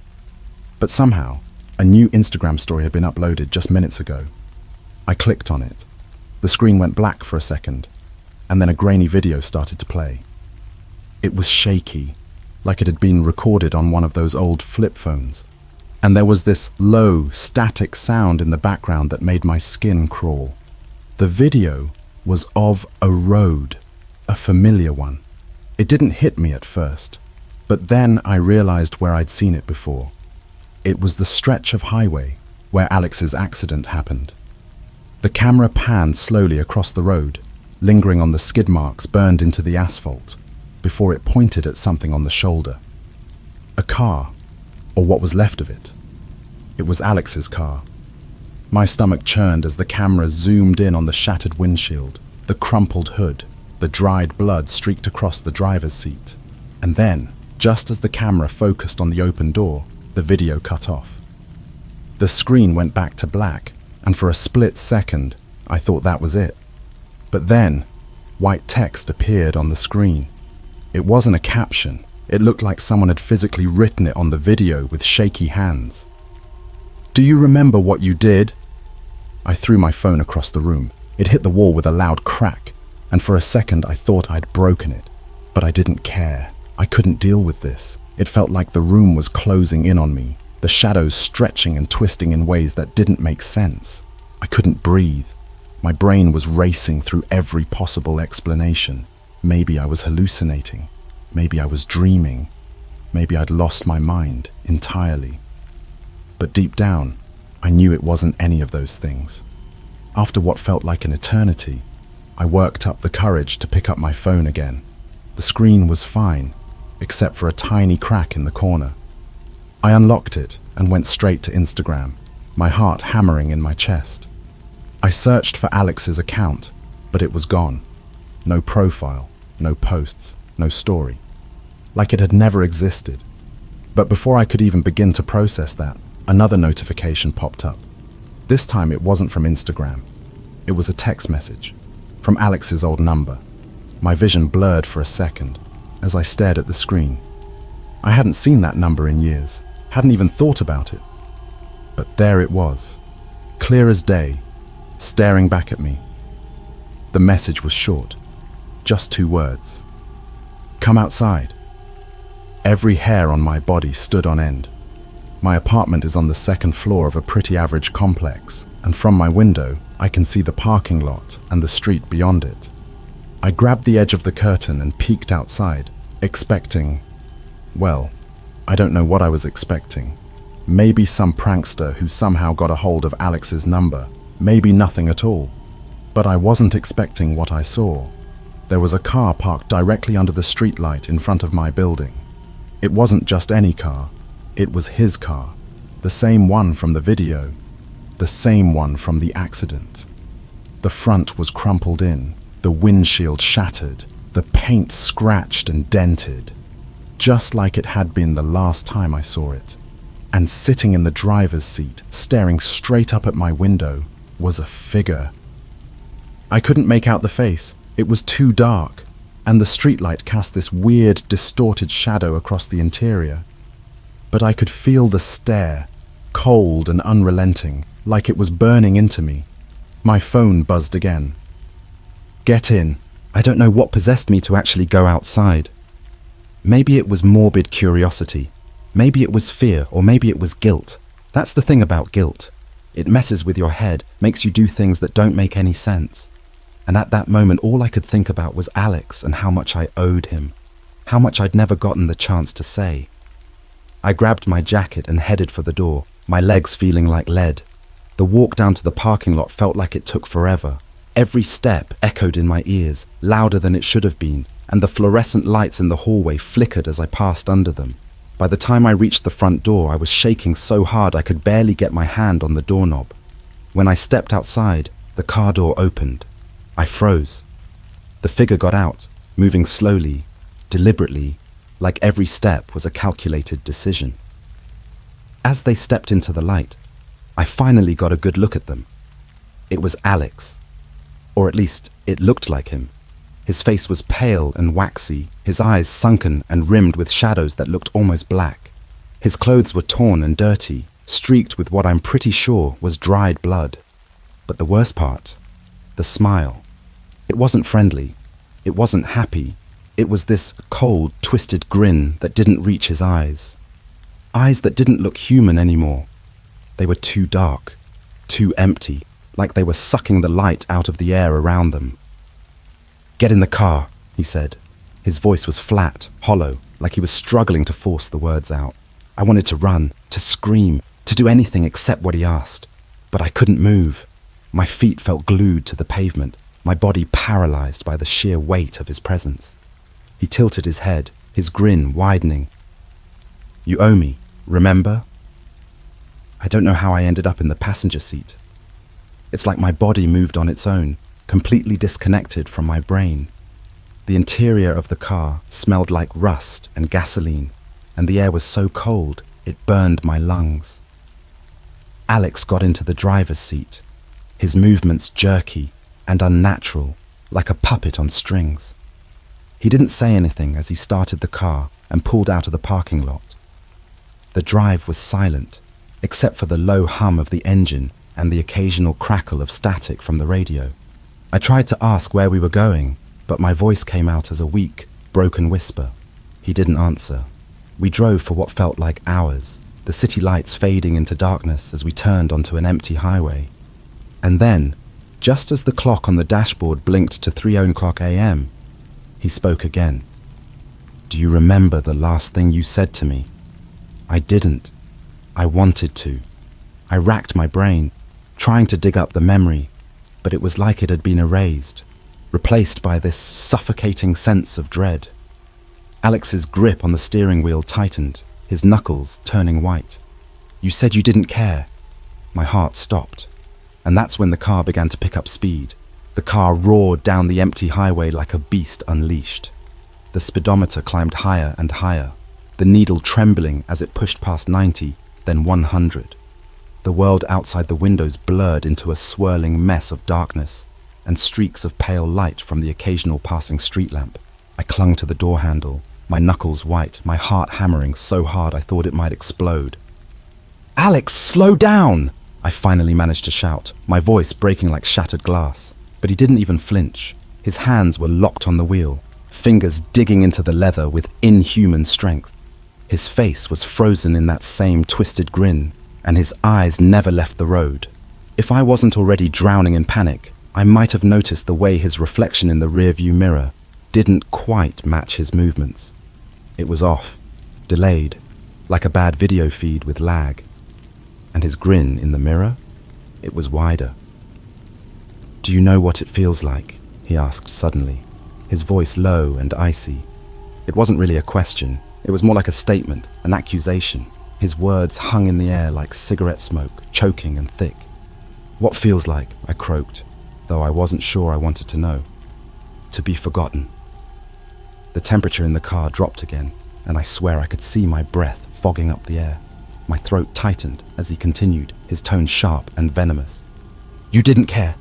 But somehow, a new Instagram story had been uploaded just minutes ago. I clicked on it. The screen went black for a second, and then a grainy video started to play. It was shaky, like it had been recorded on one of those old flip phones. And there was this low, static sound in the background that made my skin crawl. The video was of a road, a familiar one. It didn't hit me at first, but then I realized where I'd seen it before. It was the stretch of highway where Alex's accident happened. The camera panned slowly across the road, lingering on the skid marks burned into the asphalt, before it pointed at something on the shoulder. A car, or what was left of it. It was Alex's car. My stomach churned as the camera zoomed in on the shattered windshield, the crumpled hood, the dried blood streaked across the driver's seat. And then, just as the camera focused on the open door, the video cut off. The screen went back to black, and for a split second, I thought that was it. But then, white text appeared on the screen. It wasn't a caption. It looked like someone had physically written it on the video with shaky hands. "Do you remember what you did?" I threw my phone across the room. It hit the wall with a loud crack, and for a second I thought I'd broken it. But I didn't care. I couldn't deal with this. It felt like the room was closing in on me, the shadows stretching and twisting in ways that didn't make sense. I couldn't breathe. My brain was racing through every possible explanation. Maybe I was hallucinating. Maybe I was dreaming. Maybe I'd lost my mind entirely. But deep down, I knew it wasn't any of those things. After what felt like an eternity, I worked up the courage to pick up my phone again. The screen was fine, except for a tiny crack in the corner. I unlocked it and went straight to Instagram, my heart hammering in my chest. I searched for Alex's account, but it was gone. No profile, no posts, no story. Like it had never existed. But before I could even begin to process that, another notification popped up. This time it wasn't from Instagram. It was a text message from Alex's old number. My vision blurred for a second as I stared at the screen. I hadn't seen that number in years, hadn't even thought about it. But there it was, clear as day, staring back at me. The message was short, just 2 words. "Come outside." Every hair on my body stood on end. My apartment is on the 2nd floor of a pretty average complex, and from my window, I can see the parking lot and the street beyond it. I grabbed the edge of the curtain and peeked outside, expecting, well, I don't know what I was expecting. Maybe some prankster who somehow got a hold of Alex's number, maybe nothing at all. But I wasn't expecting what I saw. There was a car parked directly under the streetlight in front of my building. It wasn't just any car. It was his car, the same one from the video, the same one from the accident. The front was crumpled in, the windshield shattered, the paint scratched and dented, just like it had been the last time I saw it. And sitting in the driver's seat, staring straight up at my window, was a figure. I couldn't make out the face. It was too dark, and the streetlight cast this weird, distorted shadow across the interior. But I could feel the stare, cold and unrelenting, like it was burning into me. My phone buzzed again. Get in. I don't know what possessed me to actually go outside. Maybe it was morbid curiosity. Maybe it was fear, or maybe it was guilt. That's the thing about guilt. It messes with your head, makes you do things that don't make any sense. And at that moment, all I could think about was Alex and how much I owed him, how much I'd never gotten the chance to say. I grabbed my jacket and headed for the door, my legs feeling like lead. The walk down to the parking lot felt like it took forever. Every step echoed in my ears, louder than it should have been, and the fluorescent lights in the hallway flickered as I passed under them. By the time I reached the front door, I was shaking so hard I could barely get my hand on the doorknob. When I stepped outside, the car door opened. I froze. The figure got out, moving slowly, deliberately, like every step was a calculated decision. As they stepped into the light, I finally got a good look at them. It was Alex. Or at least, it looked like him. His face was pale and waxy, his eyes sunken and rimmed with shadows that looked almost black. His clothes were torn and dirty, streaked with what I'm pretty sure was dried blood. But the worst part, the smile. It wasn't friendly. It wasn't happy. It was this cold, twisted grin that didn't reach his eyes. Eyes that didn't look human anymore. They were too dark, too empty, like they were sucking the light out of the air around them. "Get in the car," he said. His voice was flat, hollow, like he was struggling to force the words out. I wanted to run, to scream, to do anything except what he asked. But I couldn't move. My feet felt glued to the pavement, my body paralyzed by the sheer weight of his presence. He tilted his head, his grin widening. "You owe me, remember?" I don't know how I ended up in the passenger seat. It's like my body moved on its own, completely disconnected from my brain. The interior of the car smelled like rust and gasoline, and the air was so cold it burned my lungs. Alex got into the driver's seat, his movements jerky and unnatural, like a puppet on strings. He didn't say anything as he started the car and pulled out of the parking lot. The drive was silent, except for the low hum of the engine and the occasional crackle of static from the radio. I tried to ask where we were going, but my voice came out as a weak, broken whisper. He didn't answer. We drove for what felt like hours, the city lights fading into darkness as we turned onto an empty highway. And then, just as the clock on the dashboard blinked to 3:00 a.m., he spoke again. "Do you remember the last thing you said to me?" I didn't. I wanted to. I racked my brain, trying to dig up the memory, but it was like it had been erased, replaced by this suffocating sense of dread. Alex's grip on the steering wheel tightened, his knuckles turning white. "You said you didn't care." My heart stopped, and that's when the car began to pick up speed. The car roared down the empty highway like a beast unleashed. The speedometer climbed higher and higher, the needle trembling as it pushed past 90, then 100. The world outside the windows blurred into a swirling mess of darkness and streaks of pale light from the occasional passing street lamp. I clung to the door handle, my knuckles white, my heart hammering so hard I thought it might explode. "Alex, slow down!" I finally managed to shout, my voice breaking like shattered glass. But he didn't even flinch. His hands were locked on the wheel, fingers digging into the leather with inhuman strength. His face was frozen in that same twisted grin, and his eyes never left the road. If I wasn't already drowning in panic, I might have noticed the way his reflection in the rearview mirror didn't quite match his movements. It was off, delayed, like a bad video feed with lag. And his grin in the mirror, it was wider. "Do you know what it feels like?" he asked suddenly, his voice low and icy. It wasn't really a question, it was more like a statement, an accusation. His words hung in the air like cigarette smoke, choking and thick. "What feels like?" I croaked, though I wasn't sure I wanted to know. "To be forgotten." The temperature in the car dropped again, and I swear I could see my breath fogging up the air. My throat tightened as he continued, his tone sharp and venomous. You didn't care.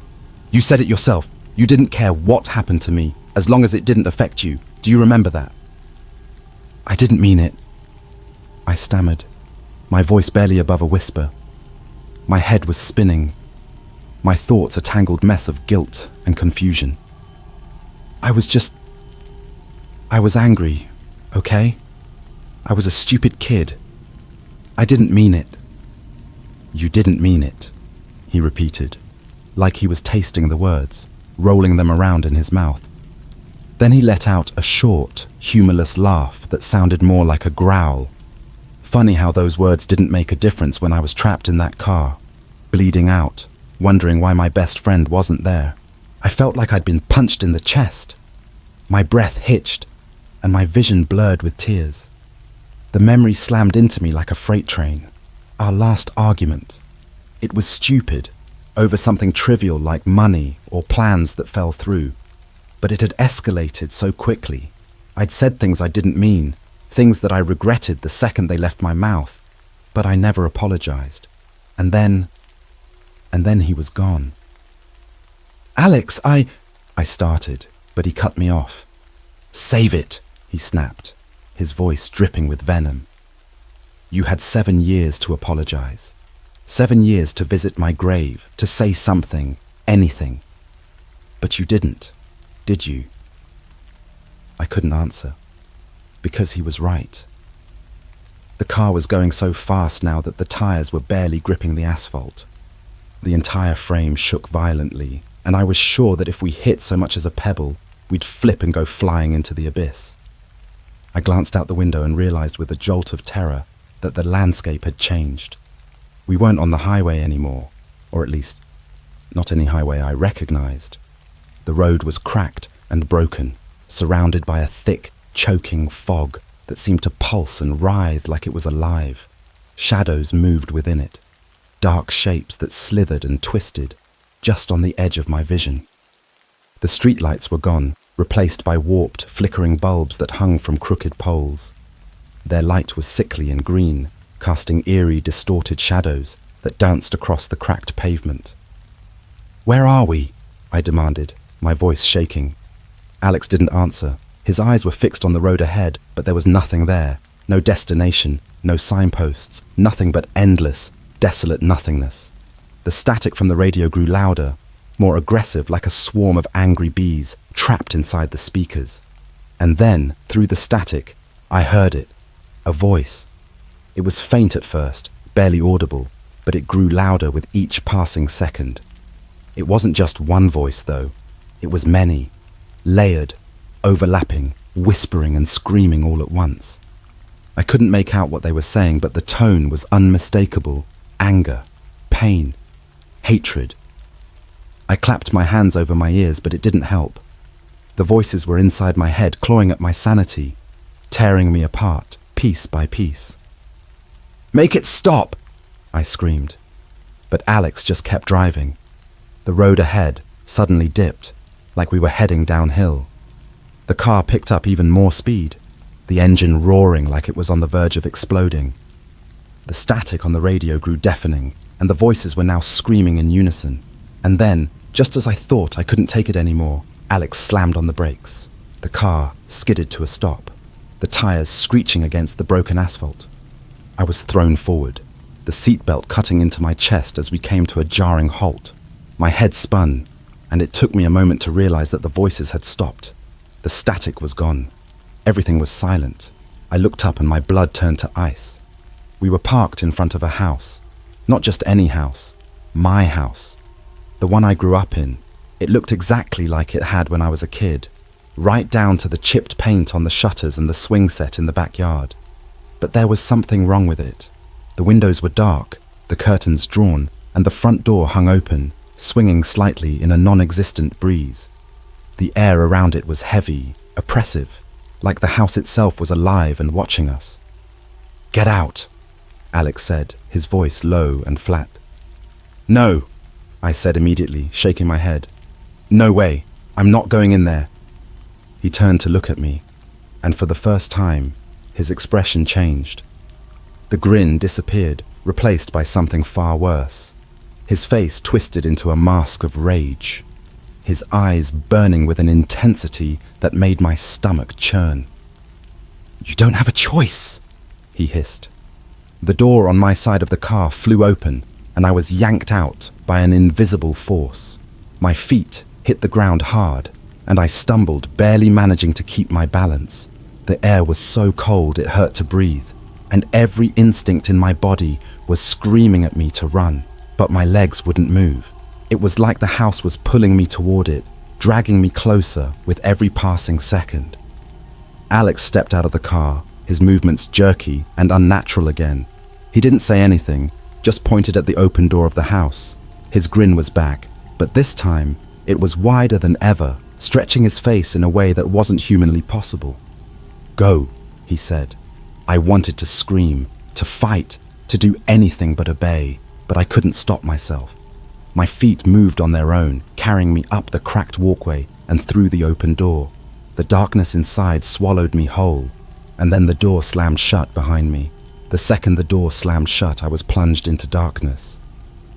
You said it yourself. You didn't care what happened to me, as long as it didn't affect you. Do you remember that? I didn't mean it, I stammered, my voice barely above a whisper. My head was spinning, my thoughts a tangled mess of guilt and confusion. I was angry, okay? I was a stupid kid. I didn't mean it. You didn't mean it, he repeated, like he was tasting the words, rolling them around in his mouth. Then he let out a short, humorless laugh that sounded more like a growl. Funny how those words didn't make a difference when I was trapped in that car, bleeding out, wondering why my best friend wasn't there. I felt like I'd been punched in the chest. My breath hitched, and my vision blurred with tears. The memory slammed into me like a freight train. Our last argument. It was stupid, over something trivial like money or plans that fell through. But it had escalated so quickly. I'd said things I didn't mean, things that I regretted the second they left my mouth, but I never apologized. And then he was gone. Alex, I started, but he cut me off. Save it, he snapped, his voice dripping with venom. You had 7 years to apologize. 7 years to visit my grave, to say something, anything. But you didn't, did you? I couldn't answer, because he was right. The car was going so fast now that the tires were barely gripping the asphalt. The entire frame shook violently, and I was sure that if we hit so much as a pebble, we'd flip and go flying into the abyss. I glanced out the window and realized with a jolt of terror that the landscape had changed. We weren't on the highway anymore, or at least, not any highway I recognized. The road was cracked and broken, surrounded by a thick, choking fog that seemed to pulse and writhe like it was alive. Shadows moved within it, dark shapes that slithered and twisted, just on the edge of my vision. The streetlights were gone, replaced by warped, flickering bulbs that hung from crooked poles. Their light was sickly and green, casting eerie, distorted shadows that danced across the cracked pavement. Where are we? I demanded, my voice shaking. Alex didn't answer. His eyes were fixed on the road ahead, but there was nothing there. No destination, no signposts, nothing but endless, desolate nothingness. The static from the radio grew louder, more aggressive, like a swarm of angry bees trapped inside the speakers. And then, through the static, I heard it. A voice. It was faint at first, barely audible, but it grew louder with each passing second. It wasn't just one voice, though. It was many, layered, overlapping, whispering and screaming all at once. I couldn't make out what they were saying, but the tone was unmistakable. Anger, pain, hatred. I clapped my hands over my ears, but it didn't help. The voices were inside my head, clawing at my sanity, tearing me apart, piece by piece. Make it stop! I screamed. But Alex just kept driving. The road ahead suddenly dipped, like we were heading downhill. The car picked up even more speed, the engine roaring like it was on the verge of exploding. The static on the radio grew deafening, and the voices were now screaming in unison. And then, just as I thought I couldn't take it anymore, Alex slammed on the brakes. The car skidded to a stop, the tires screeching against the broken asphalt. I was thrown forward, the seatbelt cutting into my chest as we came to a jarring halt. My head spun, and it took me a moment to realize that the voices had stopped. The static was gone. Everything was silent. I looked up and my blood turned to ice. We were parked in front of a house. Not just any house. My house. The one I grew up in. It looked exactly like it had when I was a kid, right down to the chipped paint on the shutters and the swing set in the backyard. But there was something wrong with it. The windows were dark, the curtains drawn, and the front door hung open, swinging slightly in a non-existent breeze. The air around it was heavy, oppressive, like the house itself was alive and watching us. Get out, Alex said, his voice low and flat. No, I said immediately, shaking my head. No way, I'm not going in there. He turned to look at me. and for the first time, his expression changed. The grin disappeared, replaced by something far worse. His face twisted into a mask of rage, his eyes burning with an intensity that made my stomach churn. "You don't have a choice," he hissed. The door on my side of the car flew open, and I was yanked out by an invisible force. My feet hit the ground hard, and I stumbled, barely managing to keep my balance. The air was so cold it hurt to breathe, and every instinct in my body was screaming at me to run, but my legs wouldn't move. It was like the house was pulling me toward it, dragging me closer with every passing second. Alex stepped out of the car, his movements jerky and unnatural again. He didn't say anything, just pointed at the open door of the house. His grin was back, but this time it was wider than ever, stretching his face in a way that wasn't humanly possible. "Go," he said. I wanted to scream, to fight, to do anything but obey, but I couldn't stop myself. My feet moved on their own, carrying me up the cracked walkway and through the open door. The darkness inside swallowed me whole, and then the door slammed shut behind me. The second the door slammed shut, I was plunged into darkness.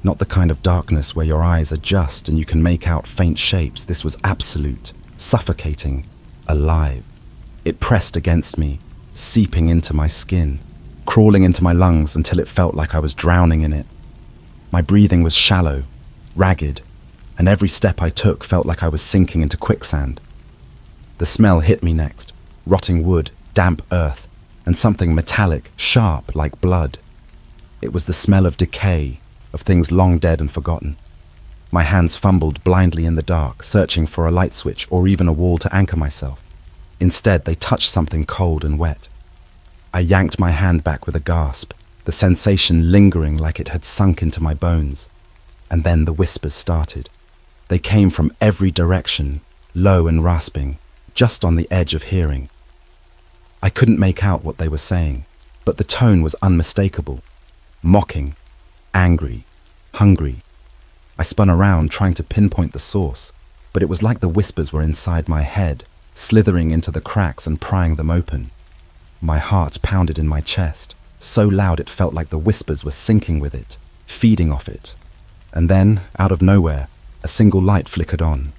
Not the kind of darkness where your eyes adjust and you can make out faint shapes. This was absolute, suffocating, alive. It pressed against me, seeping into my skin, crawling into my lungs until it felt like I was drowning in it. My breathing was shallow, ragged, and every step I took felt like I was sinking into quicksand. The smell hit me next, rotting wood, damp earth, and something metallic, sharp like blood. It was the smell of decay, of things long dead and forgotten. My hands fumbled blindly in the dark, searching for a light switch or even a wall to anchor myself. Instead, they touched something cold and wet. I yanked my hand back with a gasp, the sensation lingering like it had sunk into my bones. And then the whispers started. They came from every direction, low and rasping, just on the edge of hearing. I couldn't make out what they were saying, but the tone was unmistakable. Mocking, angry, hungry. I spun around trying to pinpoint the source, but it was like the whispers were inside my head, slithering into the cracks and prying them open. My heart pounded in my chest, so loud it felt like the whispers were sinking with it, feeding off it. And then, out of nowhere, a single light flickered on.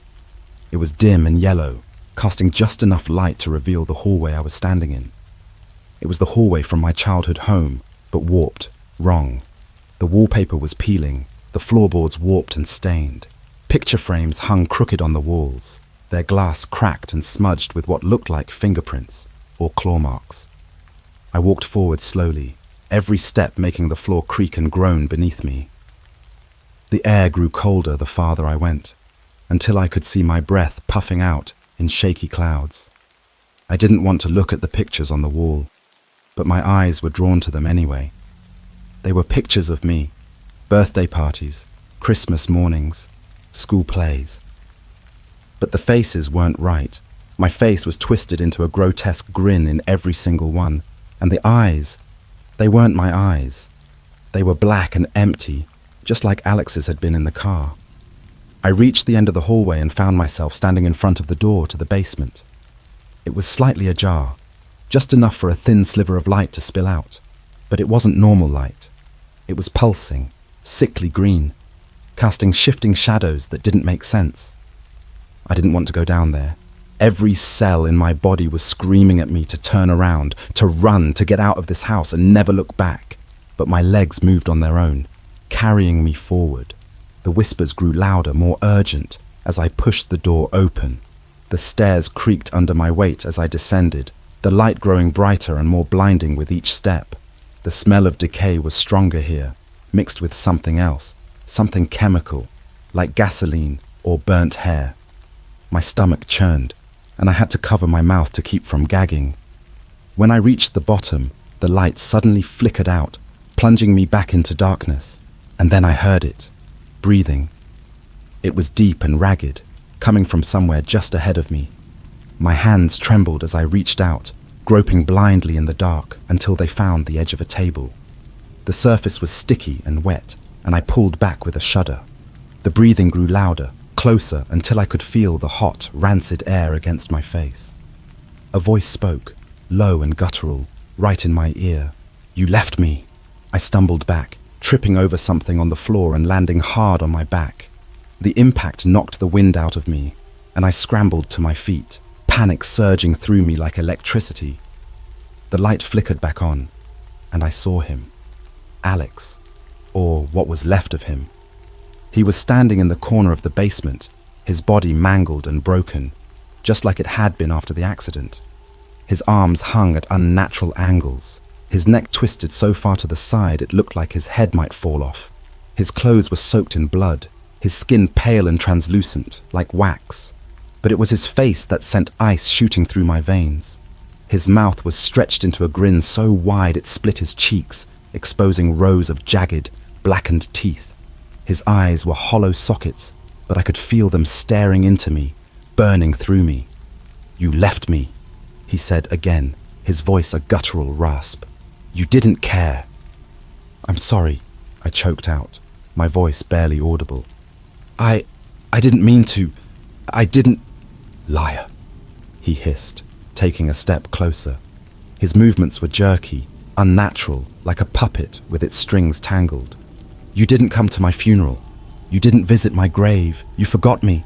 It was dim and yellow, casting just enough light to reveal the hallway I was standing in. It was the hallway from my childhood home, but warped, wrong. The wallpaper was peeling, the floorboards warped and stained. Picture frames hung crooked on the walls, their glass cracked and smudged with what looked like fingerprints or claw marks. I walked forward slowly, every step making the floor creak and groan beneath me. The air grew colder the farther I went, until I could see my breath puffing out in shaky clouds. I didn't want to look at the pictures on the wall, but my eyes were drawn to them anyway. They were pictures of me, birthday parties, Christmas mornings, school plays. But the faces weren't right. My face was twisted into a grotesque grin in every single one, and the eyes, they weren't my eyes. They were black and empty, just like Alex's had been in the car. I reached the end of the hallway and found myself standing in front of the door to the basement. It was slightly ajar, just enough for a thin sliver of light to spill out, but it wasn't normal light. It was pulsing, sickly green, casting shifting shadows that didn't make sense. I didn't want to go down there. Every cell in my body was screaming at me to turn around, to run, to get out of this house and never look back. But my legs moved on their own, carrying me forward. The whispers grew louder, more urgent, as I pushed the door open. The stairs creaked under my weight as I descended, the light growing brighter and more blinding with each step. The smell of decay was stronger here, mixed with something else, something chemical, like gasoline or burnt hair. My stomach churned, and I had to cover my mouth to keep from gagging. When I reached the bottom, the light suddenly flickered out, plunging me back into darkness, and then I heard it, breathing. It was deep and ragged, coming from somewhere just ahead of me. My hands trembled as I reached out, groping blindly in the dark until they found the edge of a table. The surface was sticky and wet, and I pulled back with a shudder. The breathing grew louder, closer, until I could feel the hot, rancid air against my face. A voice spoke, low and guttural, right in my ear. "You left me." I stumbled back, tripping over something on the floor and landing hard on my back. The impact knocked the wind out of me, and I scrambled to my feet, panic surging through me like electricity. The light flickered back on, and I saw him. Alex, or what was left of him. He was standing in the corner of the basement, his body mangled and broken, just like it had been after the accident. His arms hung at unnatural angles, his neck twisted so far to the side it looked like his head might fall off. His clothes were soaked in blood, his skin pale and translucent, like wax. But it was his face that sent ice shooting through my veins. His mouth was stretched into a grin so wide it split his cheeks, exposing rows of jagged, blackened teeth. His eyes were hollow sockets, but I could feel them staring into me, burning through me. "You left me," he said again, his voice a guttural rasp. "You didn't care." "I'm sorry," I choked out, my voice barely audible. I didn't mean to. I didn't." "Liar," he hissed, taking a step closer. His movements were jerky, unnatural, like a puppet with its strings tangled. "You didn't come to my funeral. You didn't visit my grave. You forgot me."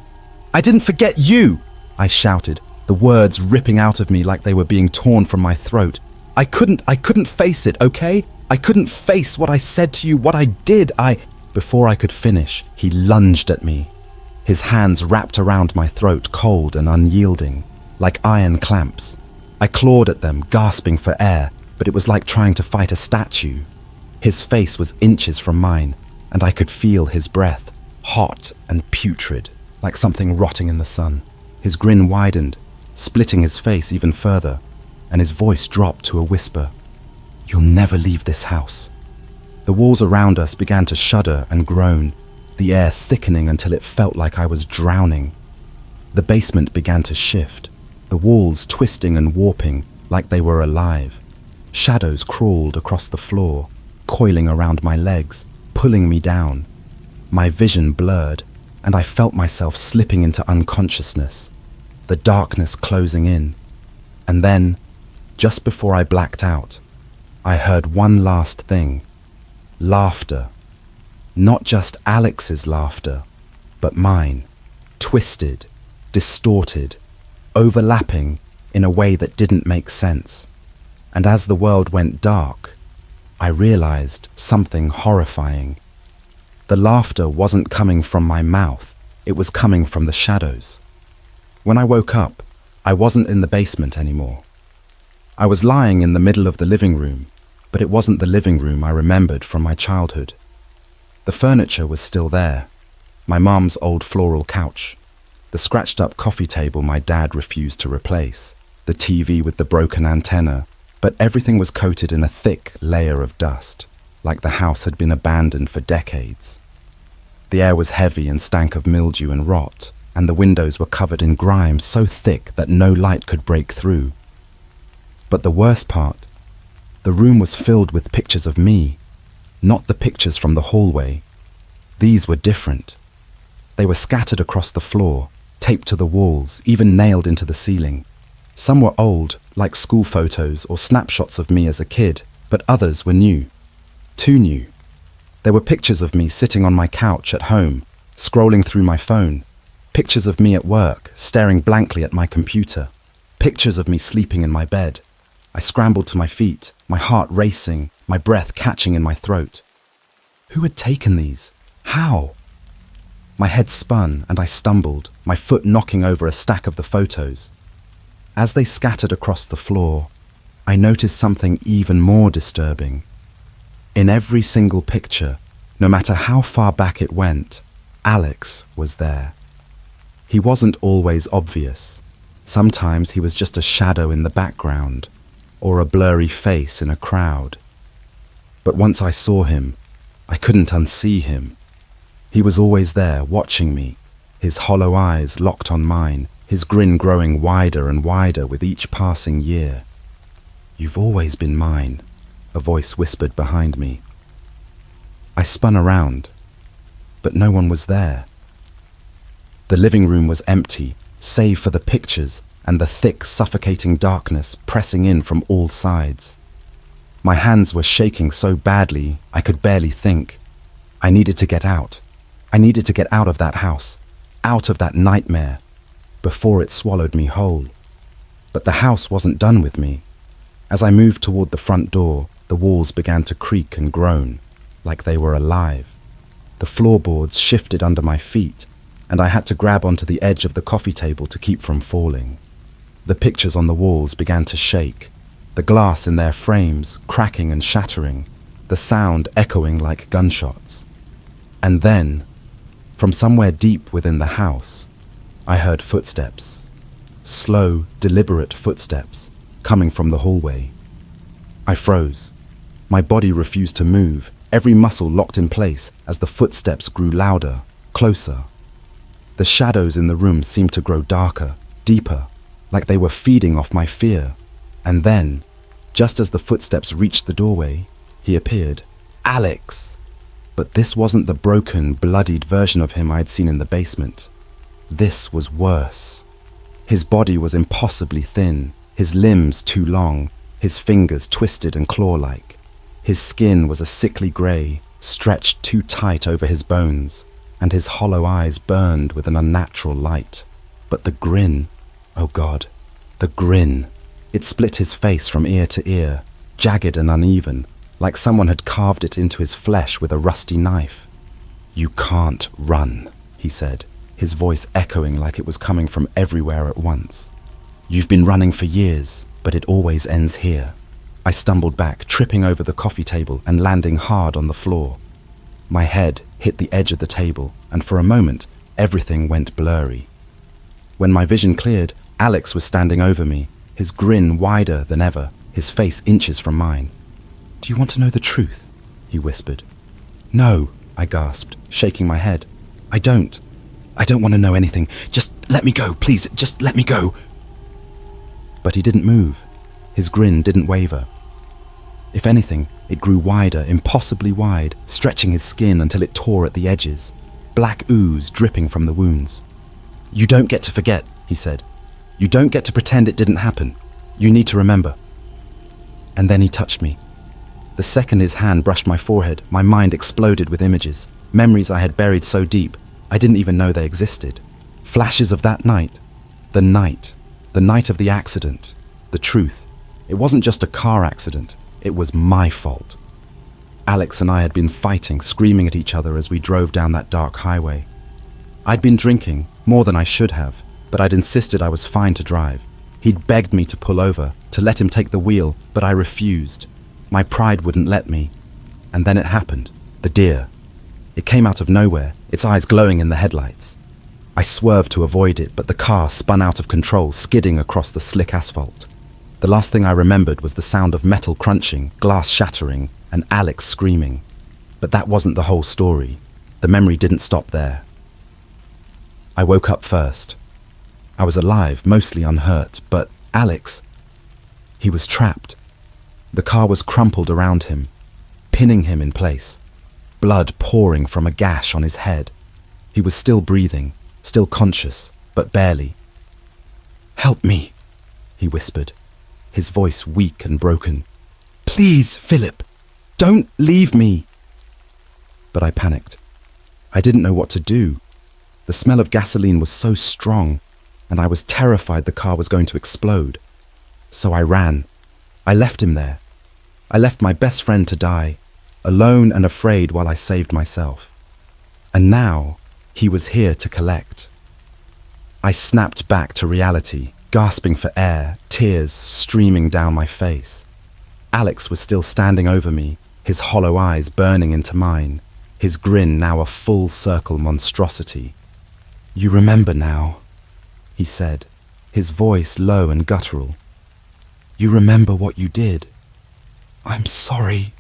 "I didn't forget you!" I shouted, the words ripping out of me like they were being torn from my throat. I couldn't face it, okay? I couldn't face what I said to you, what I did. Before I could finish, he lunged at me. His hands wrapped around my throat, cold and unyielding, like iron clamps. I clawed at them, gasping for air, but it was like trying to fight a statue. His face was inches from mine, and I could feel his breath, hot and putrid, like something rotting in the sun. His grin widened, splitting his face even further, and his voice dropped to a whisper. "You'll never leave this house." The walls around us began to shudder and groan, the air thickening until it felt like I was drowning. The basement began to shift, the walls twisting and warping like they were alive. Shadows crawled across the floor, coiling around my legs, pulling me down. My vision blurred, and I felt myself slipping into unconsciousness, the darkness closing in. And then, just before I blacked out, I heard one last thing. Laughter. Not just Alex's laughter, but mine. Twisted, distorted, overlapping in a way that didn't make sense. And as the world went dark, I realized something horrifying. The laughter wasn't coming from my mouth, it was coming from the shadows. When I woke up, I wasn't in the basement anymore. I was lying in the middle of the living room, but it wasn't the living room I remembered from my childhood. The furniture was still there, my mum's old floral couch, the scratched-up coffee table my dad refused to replace, the TV with the broken antenna, but everything was coated in a thick layer of dust, like the house had been abandoned for decades. The air was heavy and stank of mildew and rot, and the windows were covered in grime so thick that no light could break through. But the worst part, the room was filled with pictures of me, not the pictures from the hallway. These were different. They were scattered across the floor, taped to the walls, even nailed into the ceiling. Some were old, like school photos or snapshots of me as a kid, but others were new. Too new. There were pictures of me sitting on my couch at home, scrolling through my phone. Pictures of me at work, staring blankly at my computer. Pictures of me sleeping in my bed. I scrambled to my feet, my heart racing, my breath catching in my throat. Who had taken these? How? My head spun and I stumbled, my foot knocking over a stack of the photos. As they scattered across the floor, I noticed something even more disturbing. In every single picture, no matter how far back it went, Alex was there. He wasn't always obvious. Sometimes he was just a shadow in the background, or a blurry face in a crowd. But once I saw him, I couldn't unsee him. He was always there, watching me, his hollow eyes locked on mine, his grin growing wider and wider with each passing year. "You've always been mine," a voice whispered behind me. I spun around, but no one was there. The living room was empty, save for the pictures, and the thick, suffocating darkness pressing in from all sides. My hands were shaking so badly I could barely think. I needed to get out. I needed to get out of that house, out of that nightmare, before it swallowed me whole. But the house wasn't done with me. As I moved toward the front door, the walls began to creak and groan, like they were alive. The floorboards shifted under my feet, and I had to grab onto the edge of the coffee table to keep from falling. The pictures on the walls began to shake, the glass in their frames cracking and shattering, the sound echoing like gunshots. And then, from somewhere deep within the house, I heard footsteps, slow, deliberate footsteps, coming from the hallway. I froze. My body refused to move, every muscle locked in place as the footsteps grew louder, closer. The shadows in the room seemed to grow darker, deeper, like they were feeding off my fear. And then, just as the footsteps reached the doorway, he appeared. Alex! But this wasn't the broken, bloodied version of him I'd seen in the basement. This was worse. His body was impossibly thin, his limbs too long, his fingers twisted and claw-like. His skin was a sickly grey, stretched too tight over his bones, and his hollow eyes burned with an unnatural light. But the grin, oh God, the grin. It split his face from ear to ear, jagged and uneven, like someone had carved it into his flesh with a rusty knife. "You can't run," he said, his voice echoing like it was coming from everywhere at once. "You've been running for years, but it always ends here." I stumbled back, tripping over the coffee table and landing hard on the floor. My head hit the edge of the table, and for a moment, everything went blurry. When my vision cleared, Alex was standing over me, his grin wider than ever, his face inches from mine. "Do you want to know the truth?" he whispered. "No," I gasped, shaking my head. I don't want to know anything. Just let me go, please, just let me go." But he didn't move. His grin didn't waver. If anything, it grew wider, impossibly wide, stretching his skin until it tore at the edges, black ooze dripping from the wounds. "You don't get to forget," he said. "You don't get to pretend it didn't happen. You need to remember." And then he touched me. The second his hand brushed my forehead, my mind exploded with images, memories I had buried so deep, I didn't even know they existed. Flashes of that night, the night of the accident, the truth. It wasn't just a car accident, it was my fault. Alex and I had been fighting, screaming at each other as we drove down that dark highway. I'd been drinking, more than I should have, but I'd insisted I was fine to drive. He'd begged me to pull over, to let him take the wheel, but I refused. My pride wouldn't let me. And then it happened. The deer. It came out of nowhere, its eyes glowing in the headlights. I swerved to avoid it, but the car spun out of control, skidding across the slick asphalt. The last thing I remembered was the sound of metal crunching, glass shattering, and Alex screaming. But that wasn't the whole story. The memory didn't stop there. I woke up first. I was alive, mostly unhurt, but Alex, he was trapped. The car was crumpled around him, pinning him in place, blood pouring from a gash on his head. He was still breathing, still conscious, but barely. "Help me," he whispered, his voice weak and broken. "Please, Philip, don't leave me." But I panicked. I didn't know what to do. The smell of gasoline was so strong, and I was terrified the car was going to explode. So I ran. I left him there. I left my best friend to die, alone and afraid while I saved myself. And now, he was here to collect. I snapped back to reality, gasping for air, tears streaming down my face. Alex was still standing over me, his hollow eyes burning into mine, his grin now a full-circle monstrosity. "You remember now," he said, his voice low and guttural. "You remember what you did." "I'm sorry,"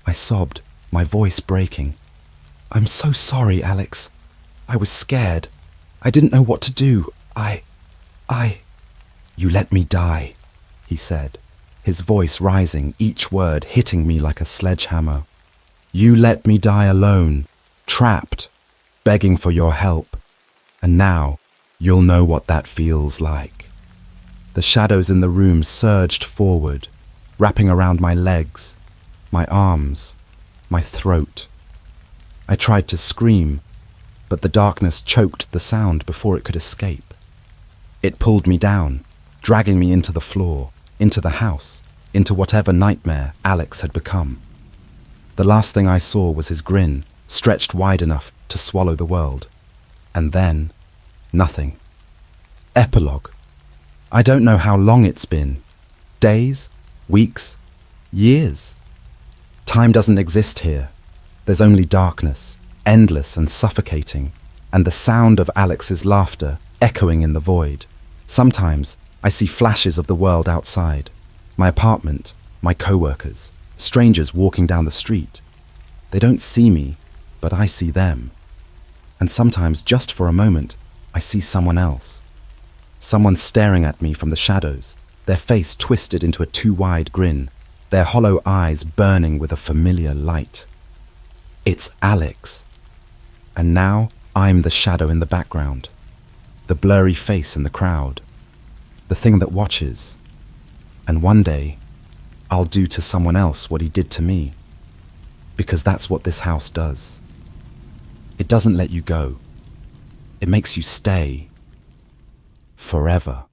I sobbed, my voice breaking. "I'm so sorry, Alex. I was scared. I didn't know what to do. You let me die," he said, his voice rising, each word hitting me like a sledgehammer. "You let me die alone, trapped, begging for your help. And now, you'll know what that feels like." The shadows in the room surged forward, wrapping around my legs, my arms, my throat. I tried to scream, but the darkness choked the sound before it could escape. It pulled me down, dragging me into the floor, into the house, into whatever nightmare Alex had become. The last thing I saw was his grin, stretched wide enough to swallow the world. And then, nothing. Epilogue. I don't know how long it's been. Days? Weeks? Years? Time doesn't exist here. There's only darkness, endless and suffocating, and the sound of Alex's laughter echoing in the void. Sometimes I see flashes of the world outside. My apartment, my co-workers, strangers walking down the street. They don't see me, but I see them. And sometimes, just for a moment, I see someone else. Someone staring at me from the shadows, their face twisted into a too-wide grin, their hollow eyes burning with a familiar light. It's Alex. And now I'm the shadow in the background, the blurry face in the crowd, the thing that watches. And one day, I'll do to someone else what he did to me. Because that's what this house does. It doesn't let you go. It makes you stay. Forever.